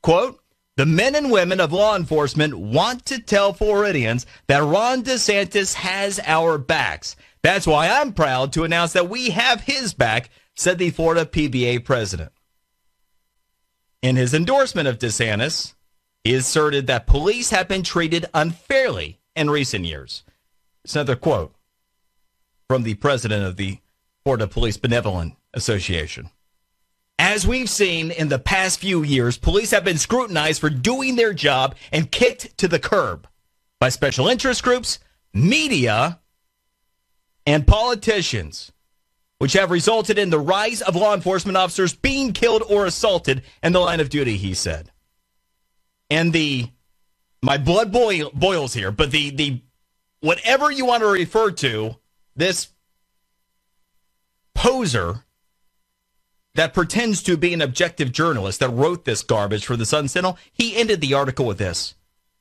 Quote, the men and women of law enforcement want to tell Floridians that Ron DeSantis has our backs. That's why I'm proud to announce that we have his back, said the Florida PBA president. In his endorsement of DeSantis, he asserted that police have been treated unfairly in recent years. It's another quote from the president of the Florida Police Benevolent Association. As we've seen in the past few years, police have been scrutinized for doing their job and kicked to the curb by special interest groups, media, and politicians, which have resulted in the rise of law enforcement officers being killed or assaulted in the line of duty, he said. And my blood boils here, but the whatever you want to refer to, this poser that pretends to be an objective journalist that wrote this garbage for the Sun-Sentinel, he ended the article with this.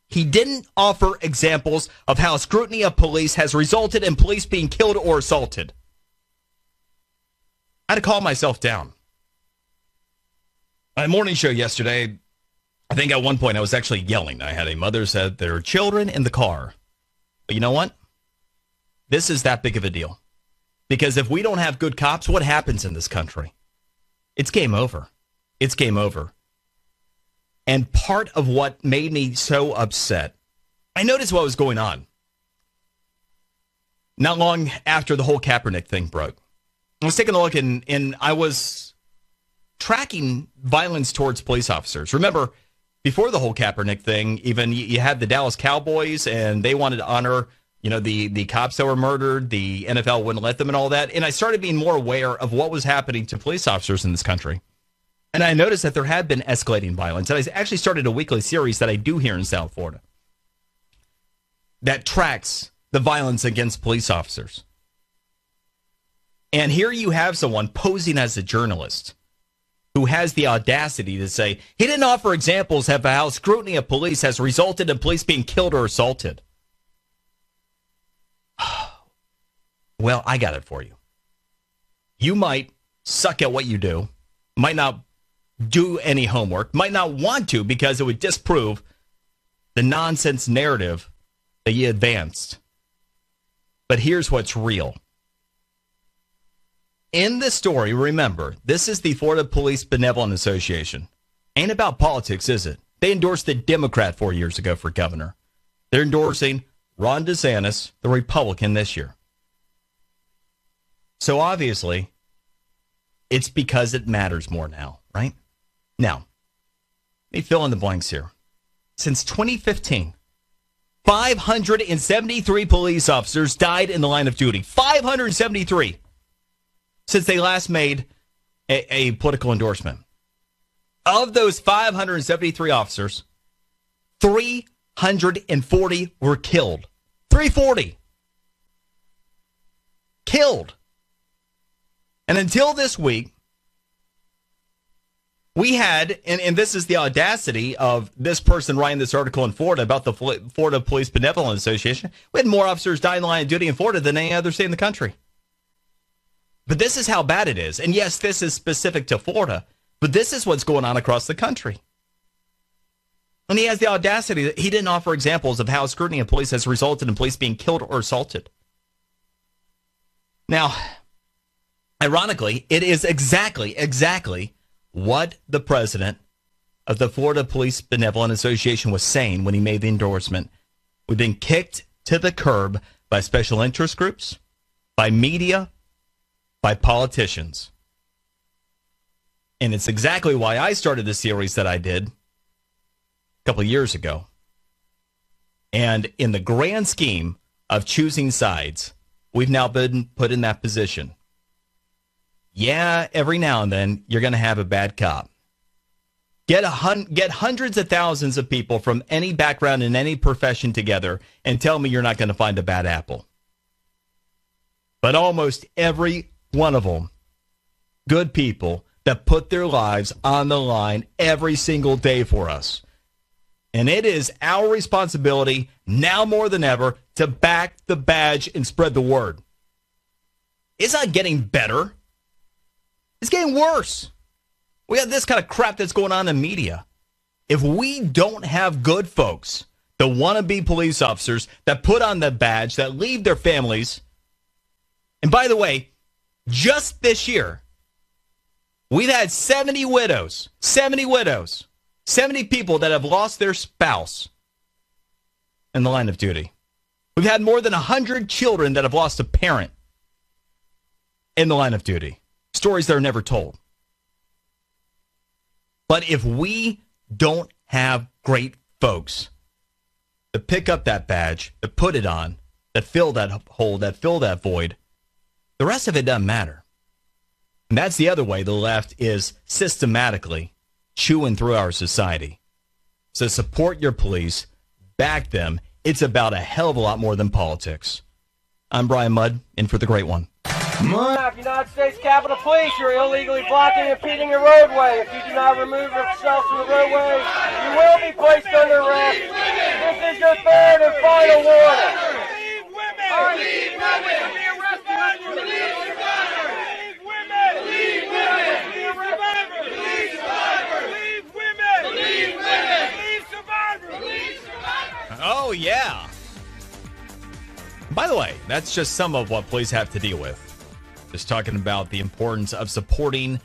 He didn't offer examples of how scrutiny of police has resulted in police being killed or assaulted. I had to calm myself down. My morning show yesterday, I think at one point I was actually yelling. I had a mother said there are children in the car. But you know what? This is that big of a deal. Because if we don't have good cops, what happens in this country? It's game over. It's game over. And part of what made me so upset, I noticed what was going on. Not long after the whole Kaepernick thing broke, I was taking a look and I was tracking violence towards police officers. Remember, before the whole Kaepernick thing, even you had the Dallas Cowboys and they wanted to honor the cops that were murdered, the NFL wouldn't let them and all that. And I started being more aware of what was happening to police officers in this country. And I noticed that there had been escalating violence. And I actually started a weekly series that I do here in South Florida that tracks the violence against police officers. And here you have someone posing as a journalist who has the audacity to say he didn't offer examples of how scrutiny of police has resulted in police being killed or assaulted. Well, I got it for you. You might suck at what you do, might not do any homework, might not want to because it would disprove the nonsense narrative that you advanced. But here's what's real. In this story, remember, this is the Florida Police Benevolent Association. Ain't about politics, is it? They endorsed the Democrat 4 years ago for governor. They're endorsing Ron DeSantis, the Republican, this year. So obviously, it's because it matters more now, right? Now, Let me fill in the blanks here. Since 2015, 573 police officers died in the line of duty. 573 since they last made a political endorsement. Of those 573 officers, 340 were killed. 340 killed. And until this week, we had, and this is the audacity of this person writing this article in Florida about the Florida Police Benevolent Association. We had more officers die in the line of duty in Florida than any other state in the country. But this is how bad it is. And yes, this is specific to Florida, but this is what's going on across the country. And he has the audacity that he didn't offer examples of how scrutiny of police has resulted in police being killed or assaulted. Now, ironically, it is exactly what the president of the Florida Police Benevolent Association was saying when he made the endorsement. We've been kicked to the curb by special interest groups, by media, by politicians. And it's exactly why I started the series that I did a couple of years ago. And in the grand scheme of choosing sides, we've now been put in that position. Yeah, every now and then, you're going to have a bad cop. Get hundreds of thousands of people from any background in any profession together and tell me you're not going to find a bad apple. But almost every one of them, good people that put their lives on the line every single day for us. And it is our responsibility, now more than ever, to back the badge and spread the word. It's not getting better. It's getting worse. We got this kind of crap that's going on in media. If we don't have good folks, the wannabe police officers that put on the badge, that leave their families, and by the way, just this year, we've had 70 widows, 70 people that have lost their spouse in the line of duty. We've had more than 100 children that have lost a parent in the line of duty. Stories that are never told. But if we don't have great folks to pick up that badge, to put it on, that fill that hole, that fill that void, the rest of it doesn't matter. And that's the other way the left is systematically chewing through our society. So support your police, back them. It's about a hell of a lot more than politics. I'm Brian Mudd, in for the great one. United States Capitol Police, you're illegally blocking and impeding the roadway. If you do not remove yourself from the roadway, you will be placed under arrest. This is your third and final warning. Leave women! Leave women! Be arrested! Leave women! Leave women! Be arrested! Leave survivors! Leave women! Leave women! Leave survivors! Leave survivors! Oh, yeah. By the way, that's just some of what police have to deal with. Just talking about the importance of supporting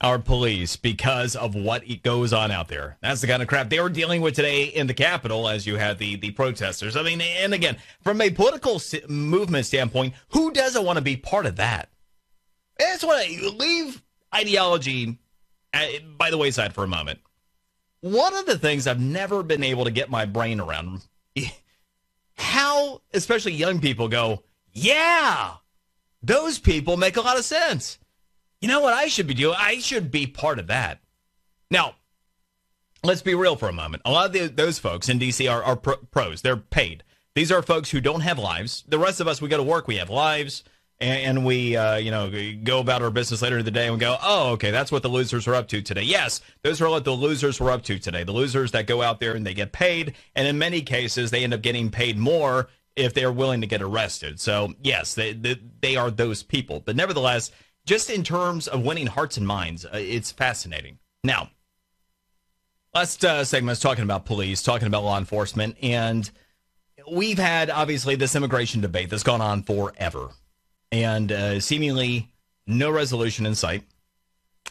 our police because of what goes on out there. That's the kind of crap they were dealing with today in the Capitol as you had the protesters. I mean, and again, from a political movement standpoint, who doesn't want to be part of that? I just want to leave ideology by the wayside for a moment. One of the things I've never been able to get my brain around, how especially young people go, yeah, those people make a lot of sense. You know what I should be doing? I should be part of that. Now, let's be real for a moment. A lot of those folks in D.C. are pros. They're paid. These are folks who don't have lives. The rest of us, we go to work, we have lives, and we go about our business later in the day and we go, oh, okay, that's what the losers are up to today. Yes, those are what the losers were up to today. The losers that go out there and they get paid, and in many cases, they end up getting paid more if they're willing to get arrested. So, yes, they are those people. But nevertheless, just in terms of winning hearts and minds, it's fascinating. Now, last segment was talking about police, talking about law enforcement, and we've had, obviously, this immigration debate that's gone on forever, and seemingly no resolution in sight.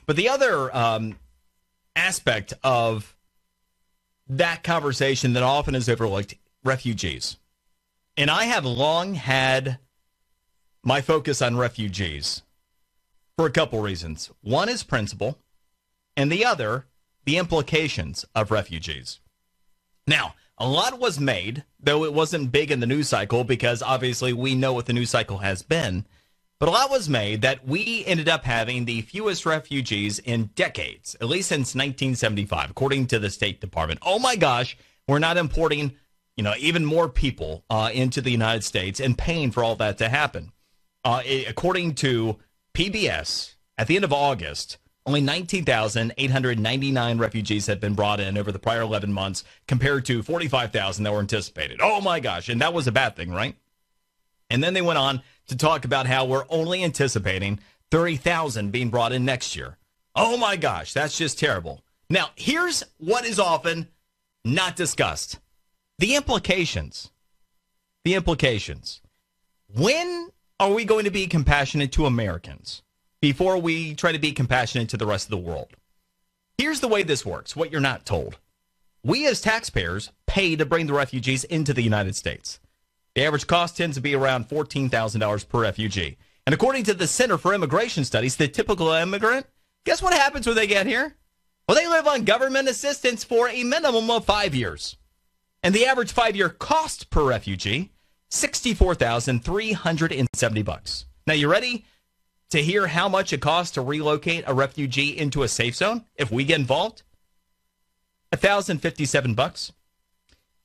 But the other aspect of that conversation that often is overlooked, refugees. And I have long had my focus on refugees for a couple reasons. One is principle, and the other the implications of refugees. Now, a lot was made, though it wasn't big in the news cycle because obviously we know what the news cycle has been. But a lot was made that we ended up having the fewest refugees in decades, at least since 1975, according to the State Department. Oh my gosh, we're not importing, even more people into the United States and paying for all that to happen. According to PBS, at the end of August, only 19,899 refugees had been brought in over the prior 11 months compared to 45,000 that were anticipated. Oh my gosh, and that was a bad thing, right? And then they went on to talk about how we're only anticipating 30,000 being brought in next year. Oh my gosh, that's just terrible. Now, here's what is often not discussed. The implications. The implications. When are we going to be compassionate to Americans before we try to be compassionate to the rest of the world? Here's the way this works, what you're not told. We as taxpayers pay to bring the refugees into the United States. The average cost tends to be around $14,000 per refugee. And according to the Center for Immigration Studies, the typical immigrant, guess what happens when they get here? Well, they live on government assistance for a minimum of 5 years. And the average 5-year cost per refugee, $64,370. Now, you ready to hear how much it costs to relocate a refugee into a safe zone if we get involved? $1,057.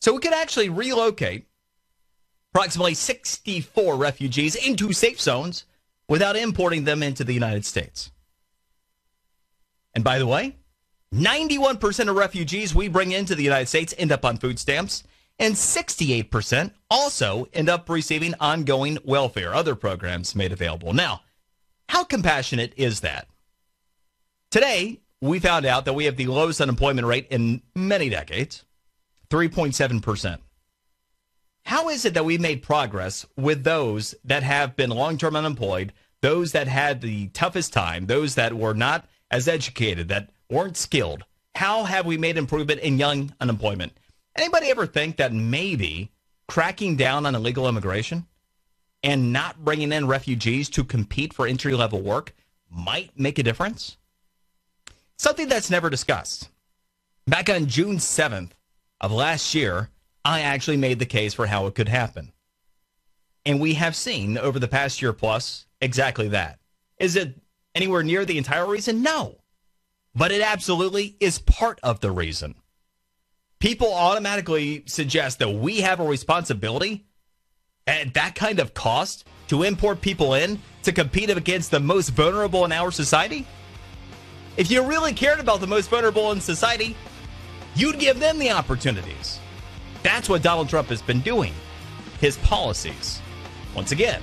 So we could actually relocate approximately 64 refugees into safe zones without importing them into the United States. And by the way, 91% of refugees we bring into the United States end up on food stamps, and 68% also end up receiving ongoing welfare, other programs made available. Now, how compassionate is that? Today, we found out that we have the lowest unemployment rate in many decades, 3.7%. How is it that we made progress with those that have been long-term unemployed, those that had the toughest time, those that were not as educated, that weren't skilled? How have we made improvement in young unemployment? Anybody ever think that maybe cracking down on illegal immigration and not bringing in refugees to compete for entry-level work might make a difference? Something that's never discussed. Back on June 7th of last year, I actually made the case for how it could happen. And we have seen over the past year plus exactly that. Is it anywhere near the entire reason? No. But it absolutely is part of the reason. People automatically suggest that we have a responsibility at that kind of cost to import people in to compete against the most vulnerable in our society. If you really cared about the most vulnerable in society, you'd give them the opportunities. That's what Donald Trump has been doing. His policies. Once again,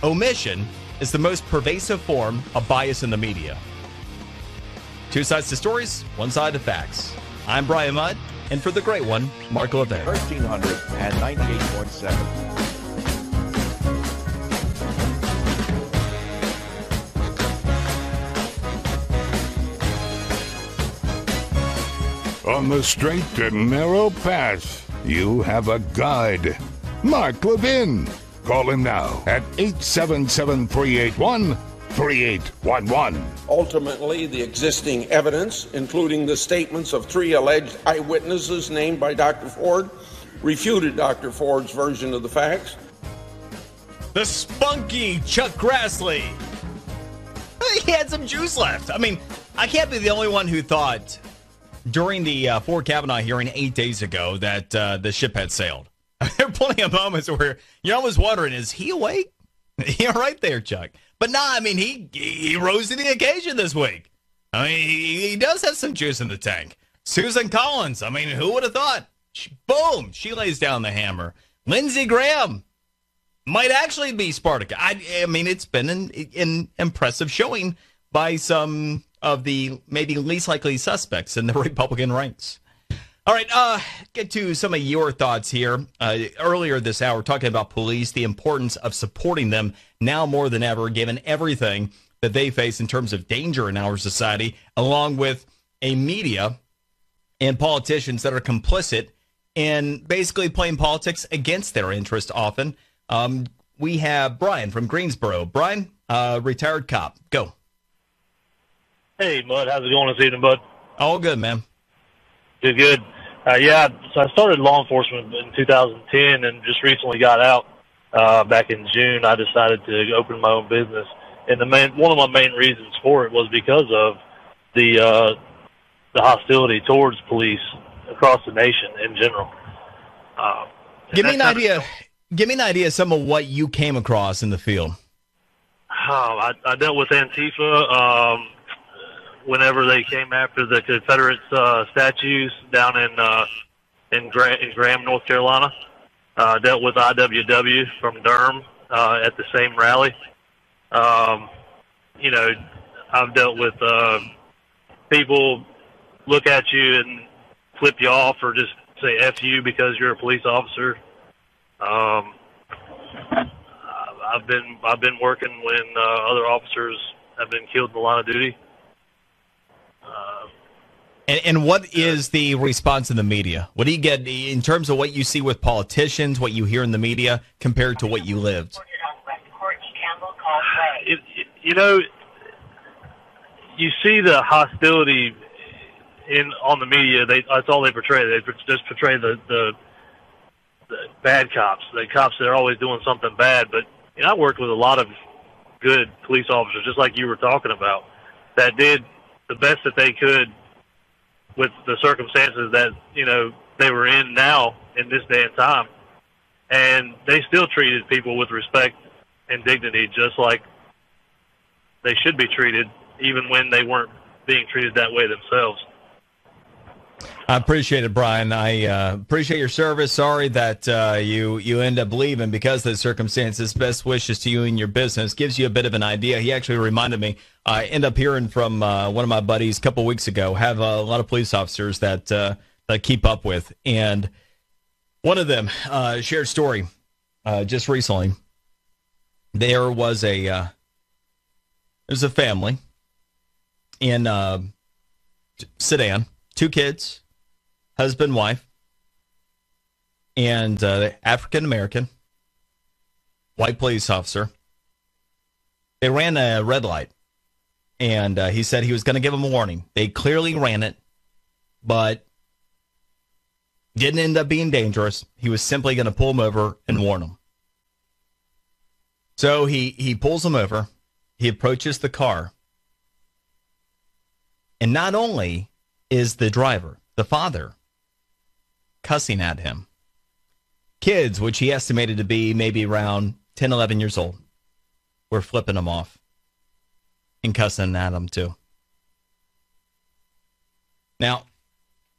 omission is the most pervasive form of bias in the media. Two sides to stories, one side to facts. I'm Brian Mudd, and for the great one, Mark Levin. 1398.7. On the straight and narrow path, you have a guide. Mark Levin. Call him now at 877-381-3811. Ultimately, the existing evidence, including the statements of 3 alleged eyewitnesses named by Dr. Ford, refuted Dr. Ford's version of the facts. The spunky Chuck Grassley. He had some juice left. I mean, I can't be the only one who thought during the Ford Kavanaugh hearing 8 days ago that the ship had sailed. There are plenty of moments where you're always wondering, is he awake? You're right there, Chuck. But no, I mean, he rose to the occasion this week. I mean, he does have some juice in the tank. Susan Collins, I mean, who would have thought? Boom, she lays down the hammer. Lindsey Graham might actually be Spartacus. I mean, it's been an impressive showing by some of the maybe least likely suspects in the Republican ranks. All right, get to some of your thoughts here. Earlier this hour, talking about police, the importance of supporting them now more than ever, given everything that they face in terms of danger in our society, along with a media and politicians that are complicit in basically playing politics against their interest often. We have Brian from Greensboro. Brian, retired cop. Go. Hey, Bud. How's it going this evening, Bud? All good, man. Good. Yeah, so I started law enforcement in 2010 and just recently got out back in June. I decided to open my own business. And one of my main reasons for it was because of the hostility towards police across the nation in general. Give me an idea. Give me an idea of some of what you came across in the field. I dealt with Antifa whenever they came after the Confederate statues down in Graham, North Carolina. Dealt with IWW from Durham at the same rally. You know, I've dealt with people look at you and flip you off or just say F you because you're a police officer. I've been working when other officers have been killed in the line of duty. And what is the response in the media? What do you get in terms of what you see with politicians, what you hear in the media, compared to what you lived? You know, you see the hostility on the media. That's all they portray. They just portray the bad cops, the cops that are always doing something bad. But you know, I worked with a lot of good police officers, just like you were talking about, that did the best that they could with the circumstances that, you know, they were in now in this day and time. And they still treated people with respect and dignity, just like they should be treated, even when they weren't being treated that way themselves. I appreciate it, Brian. I appreciate your service. Sorry that you end up leaving because of the circumstances. Best wishes to you and your business. Gives you a bit of an idea. He actually reminded me. I end up hearing from one of my buddies a couple weeks ago. Have a lot of police officers that I keep up with, and one of them shared a story just recently. There was a family in Sedan. 2 kids, husband, wife, and African-American, white police officer. They ran a red light, and he said he was going to give them a warning. They clearly ran it, but didn't end up being dangerous. He was simply going to pull them over and warn them. So he pulls them over. He approaches the car, and not only is the driver, the father, cussing at him. Kids, which he estimated to be maybe around 10, 11 years old, were flipping him off and cussing at him too. Now,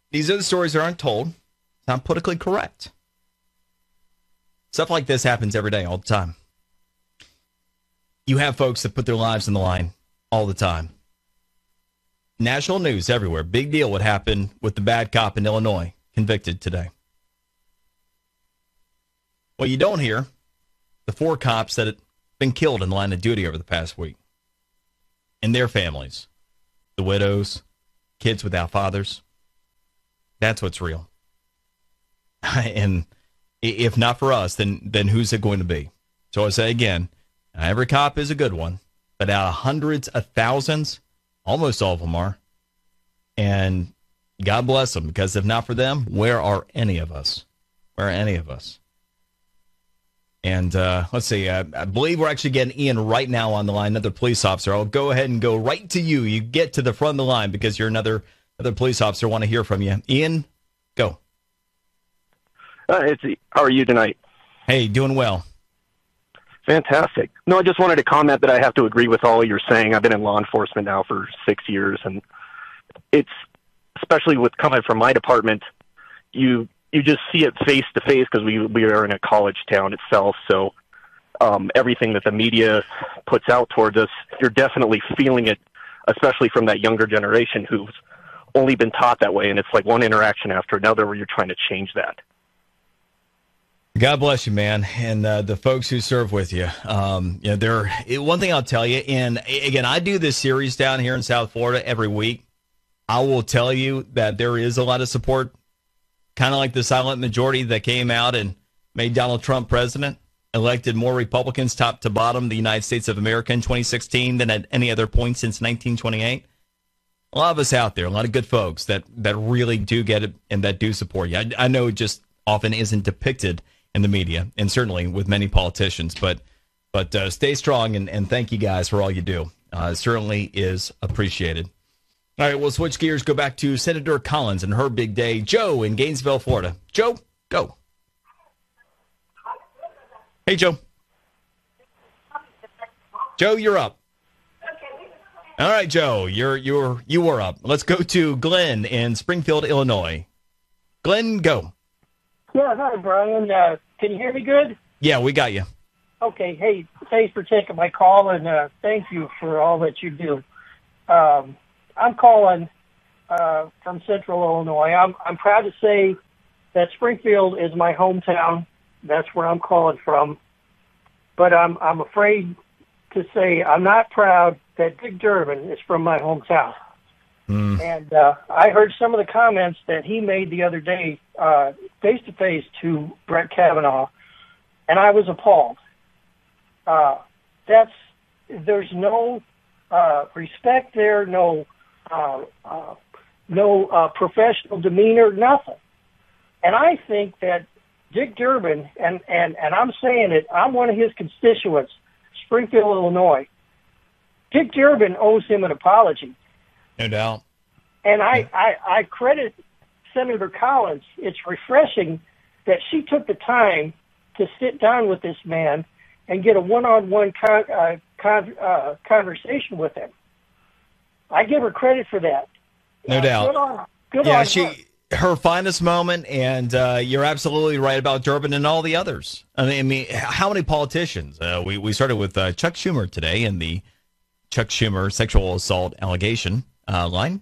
these are the stories that aren't told. It's not politically correct. Stuff like this happens every day, all the time. You have folks that put their lives on the line all the time. National news everywhere. Big deal what happened with the bad cop in Illinois, convicted today. Well, you don't hear the 4 cops that had been killed in the line of duty over the past week. And their families. The widows, kids without fathers. That's what's real. And if not for us, then who's it going to be? So I say again, every cop is a good one. But out of hundreds of thousands, almost all of them are. And God bless them, because if not for them, where are any of us? Where are any of us? And let's see, I believe we're actually getting Ian right now on the line, another police officer. I'll go ahead and go right to you. You get to the front of the line because you're another police officer. I want to hear from you. Ian, go. How are you tonight? Hey, doing well. Fantastic. No, I just wanted to comment that I have to agree with all you're saying. I've been in law enforcement now for 6 years, and it's, especially with coming from my department, you just see it face to face because we are in a college town itself. So everything that the media puts out towards us, you're definitely feeling it, especially from that younger generation who's only been taught that way. And it's like one interaction after another where you're trying to change that. God bless you, man, and the folks who serve with you. One thing I'll tell you, and again, I do this series down here in South Florida every week. I will tell you that there is a lot of support, kind of like the silent majority that came out and made Donald Trump president, elected more Republicans top to bottom the United States of America in 2016 than at any other point since 1928. a lot of us out there, a lot of good folks that really do get it and that do support you. I know it just often isn't depicted in the media, and certainly with many politicians, but stay strong, and thank you guys for all you do. It certainly is appreciated. All right, we'll switch gears, go back to Senator Collins and her big day. Joe in Gainesville, Florida. Joe, go. Hey, Joe. Joe, you're up. All right, Joe, you were up. Let's go to Glenn in Springfield, Illinois. Glenn, go. Yeah, hi, Brian. Can you hear me good? Yeah, we got you. Okay. Hey, thanks for taking my call, and thank you for all that you do. I'm calling from Central Illinois. I'm proud to say that Springfield is my hometown. That's where I'm calling from. But I'm afraid to say I'm not proud that Dick Durbin is from my hometown. And I heard some of the comments that he made the other day face-to-face to Brett Kavanaugh, and I was appalled. There's no respect there, no professional demeanor, nothing. And I think that Dick Durbin, and I'm saying it, I'm one of his constituents, Springfield, Illinois. Dick Durbin owes him an apology. No doubt. And I credit Senator Collins. It's refreshing that she took the time to sit down with this man and get a one-on-one conversation with him. I give her credit for that. No doubt. Good on her finest moment, and you're absolutely right about Durbin and all the others. I mean, how many politicians? We started with Chuck Schumer today in the Chuck Schumer sexual assault allegation line.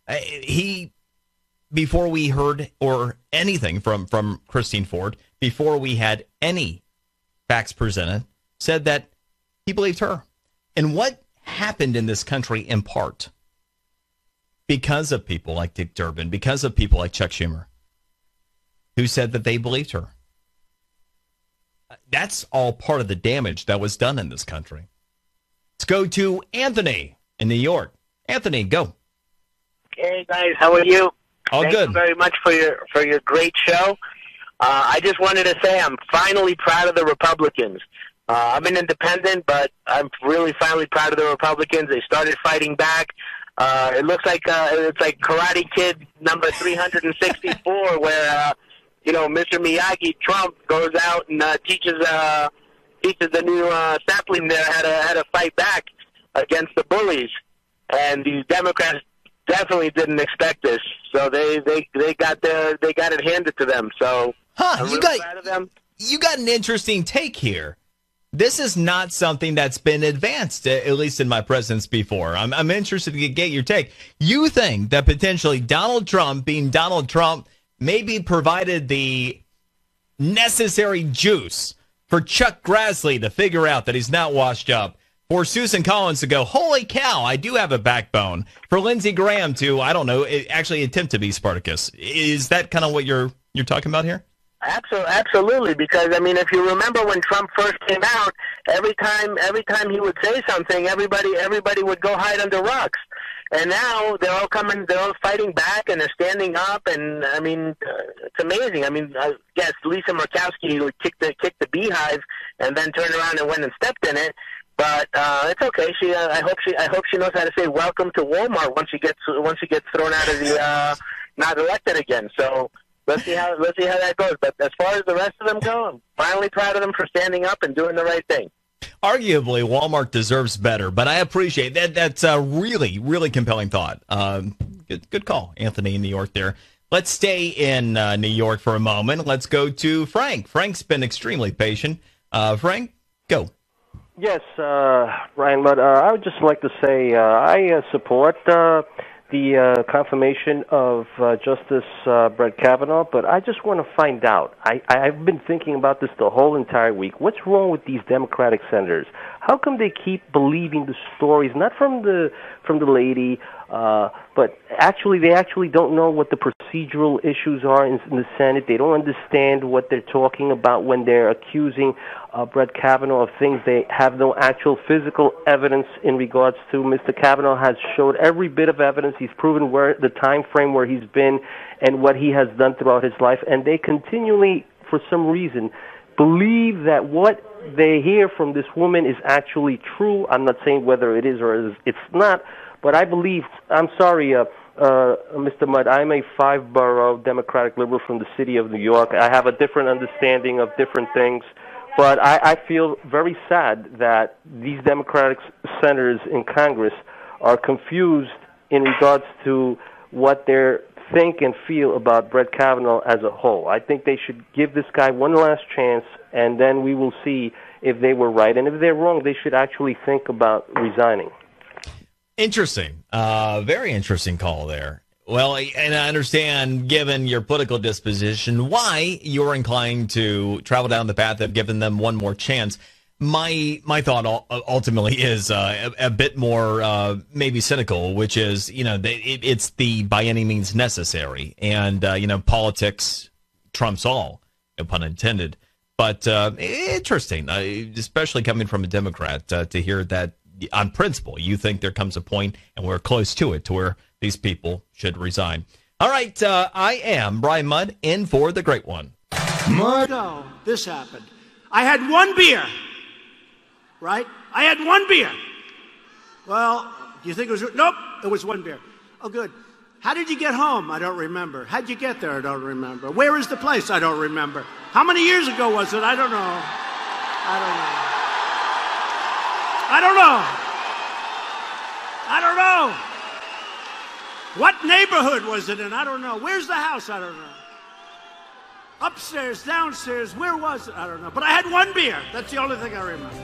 He, before we heard or anything from Christine Ford, before we had any facts presented, said that he believed her. And what happened in this country in part because of people like Dick Durbin, because of people like Chuck Schumer, who said that they believed her. That's all part of the damage that was done in this country. Let's go to Anthony in New York. Anthony, go. Hey guys, how are you? All Thank good. you very much for your great show. I just wanted to say I'm finally proud of the Republicans. I'm an independent, but I'm really finally proud of the Republicans. They started fighting back. It looks like it's like Karate Kid number 364, where Mr. Miyagi Trump goes out and teaches the new sapling there how to fight back against the bullies. And the Democrats definitely didn't expect this, so they got it handed to them. So I'm really proud of them. You got an interesting take here. This is not something that's been advanced, at least in my presence before. I'm interested to get your take. You think that potentially Donald Trump, being Donald Trump, maybe provided the necessary juice for Chuck Grassley to figure out that he's not washed up, for Susan Collins to go, holy cow, I do have a backbone, for Lindsey Graham to, I don't know, actually attempt to be Spartacus. Is that kind of what you're talking about here? Absolutely, because I mean, if you remember when Trump first came out, every time he would say something, everybody would go hide under rocks. And now they're all fighting back, and they're standing up, and I mean, it's amazing. I mean, yes, Lisa Murkowski kicked the beehive, and then turned around and went and stepped in it. But it's okay. I hope she knows how to say welcome to Walmart once she gets thrown out of the not elected again. So. Let's see how that goes. But as far as the rest of them go, I'm finally proud of them for standing up and doing the right thing. Arguably, Walmart deserves better, but I appreciate that. That's a really, really compelling thought. Good call, Anthony in New York there. Let's stay in New York for a moment. Let's go to Frank. Frank's been extremely patient. Frank, go. Yes, Ryan, but I would just like to say I support the the confirmation of Justice Brett Kavanaugh, but I just want to find out. I've been thinking about this the whole entire week. What's wrong with these Democratic senators? How come they keep believing the stories, not from the lady, but they actually don't know what the procedural issues are in the Senate. They don't understand what they're talking about when they're accusing Brett Kavanaugh of things. They have no actual physical evidence in regards to. Mr. Kavanaugh has showed every bit of evidence. He's proven where the time frame where he's been and what he has done throughout his life, and they continually, for some reason, believe that what they hear from this woman is actually true. I'm not saying whether it is or it's not, but I believe, I'm sorry, Mr. Mudd, I'm a 5-borough Democratic liberal from the city of New York. I have a different understanding of different things, but I feel very sad that these Democratic senators in Congress are confused in regards to what they think and feel about Brett Kavanaugh as a whole. I think they should give this guy one last chance, and then we will see if they were right. And if they're wrong, they should actually think about resigning. Interesting. Very interesting call there. Well, and I understand, given your political disposition, why you're inclined to travel down the path of giving them one more chance. My thought ultimately is a bit more maybe cynical, which is, it's the by any means necessary. And, politics trumps all, no pun intended. But interesting, especially coming from a Democrat, to hear that on principle, you think there comes a point, and we're close to it, to where these people should resign. All right, I am Brian Mudd, in for the great one. Mudd. No, this happened. I had one beer, right? I had one beer. Well, do you think it was? Nope, it was one beer. Oh, good. How did you get home? I don't remember. How'd you get there? I don't remember. Where is the place? I don't remember. How many years ago was it? I don't know. I don't know. What neighborhood was it in? I don't know. Where's the house? I don't know. Upstairs, downstairs, where was it? I don't know. But I had one beer. That's the only thing I remember.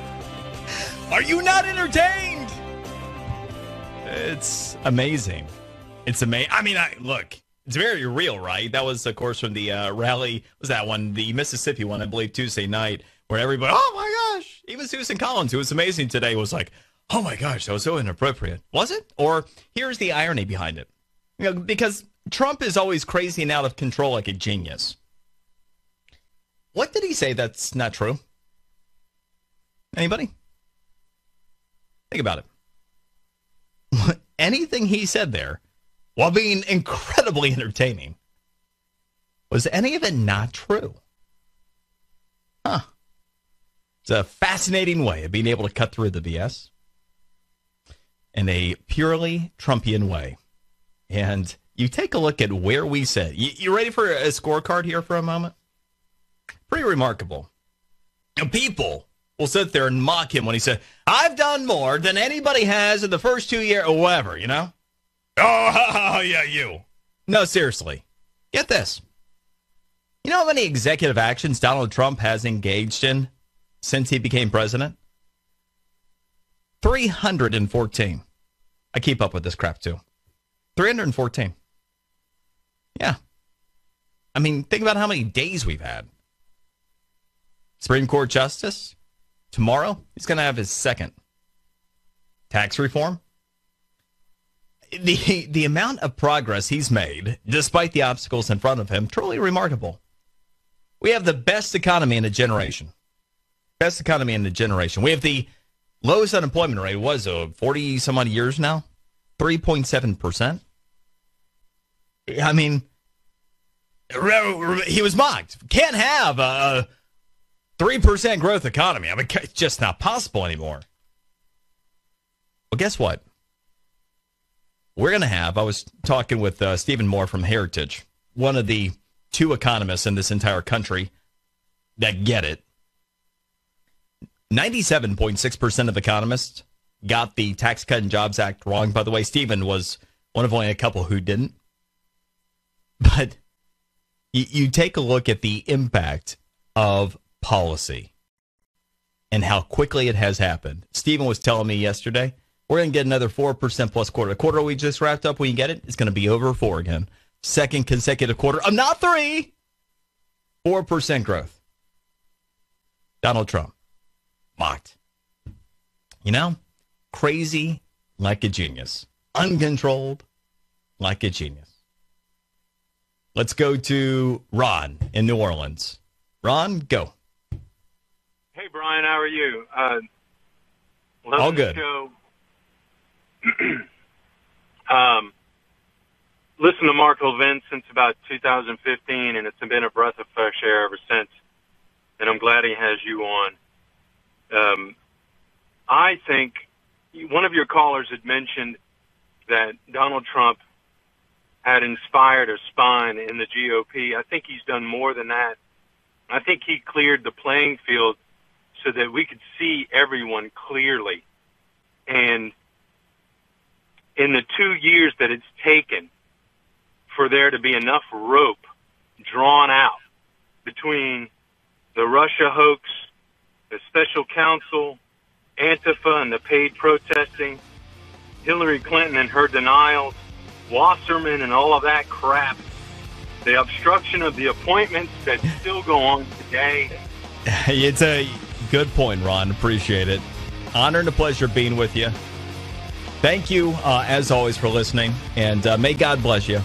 Are you not entertained? It's amazing. It's amazing. I mean, look, it's very real, right? That was, of course, from the rally. Was that one, the Mississippi one, I believe, Tuesday night, where everybody, oh my gosh, even Susan Collins, who was amazing today, was like, oh my gosh, that was so inappropriate. Was it? Or here's the irony behind it. Because Trump is always crazy and out of control like a genius. What did he say that's not true? Anybody? Think about it. Anything he said there, while being incredibly entertaining, was any of it not true? Huh. It's a fascinating way of being able to cut through the BS in a purely Trumpian way. And you take a look at where we said. You ready for a scorecard here for a moment? Pretty remarkable. People will sit there and mock him when he said, I've done more than anybody has in the first 2 years, or whatever, you know? Oh, yeah, you. No, seriously. Get this. You know how many executive actions Donald Trump has engaged in since he became president? 314. I keep up with this crap, too. 314. Yeah. I mean, think about how many days we've had. Supreme Court Justice, tomorrow, he's going to have his second. Tax reform. The amount of progress he's made, despite the obstacles in front of him, truly remarkable. We have the best economy in a generation. Best economy in a generation. We have the lowest unemployment rate, was 40 some odd years now, 3.7%. I mean, he was mocked. Can't have a 3% growth economy. I mean, it's just not possible anymore. Well, guess what? We're going to have, I was talking with Stephen Moore from Heritage, one of the two economists in this entire country that get it. 97.6% of economists got the Tax Cut and Jobs Act wrong. By the way, Stephen was one of only a couple who didn't. But you take a look at the impact of policy and how quickly it has happened. Stephen was telling me yesterday, We're going to get another 4% plus quarter. The quarter we just wrapped up, when you get it, it's going to be over 4 again. Second consecutive quarter of not 3, 4% growth. Donald Trump. Mocked. You know, crazy like a genius. Uncontrolled like a genius. Let's go to Ron in New Orleans. Ron, go. Hey, Brian, how are you? All good. Listen to Mark Levin since about 2015, and it's been a breath of fresh air ever since. And I'm glad he has you on. I think one of your callers had mentioned that Donald Trump had inspired a spine in the GOP. I think he's done more than that. I think he cleared the playing field so that we could see everyone clearly. And in the 2 years that it's taken for there to be enough rope drawn out between the Russia hoax, the special counsel, Antifa and the paid protesting, Hillary Clinton and her denials, Wasserman and all of that crap, the obstruction of the appointments that still go on today. It's a good point, Ron. Appreciate it. Honor and a pleasure being with you. Thank you, as always, for listening, and may God bless you.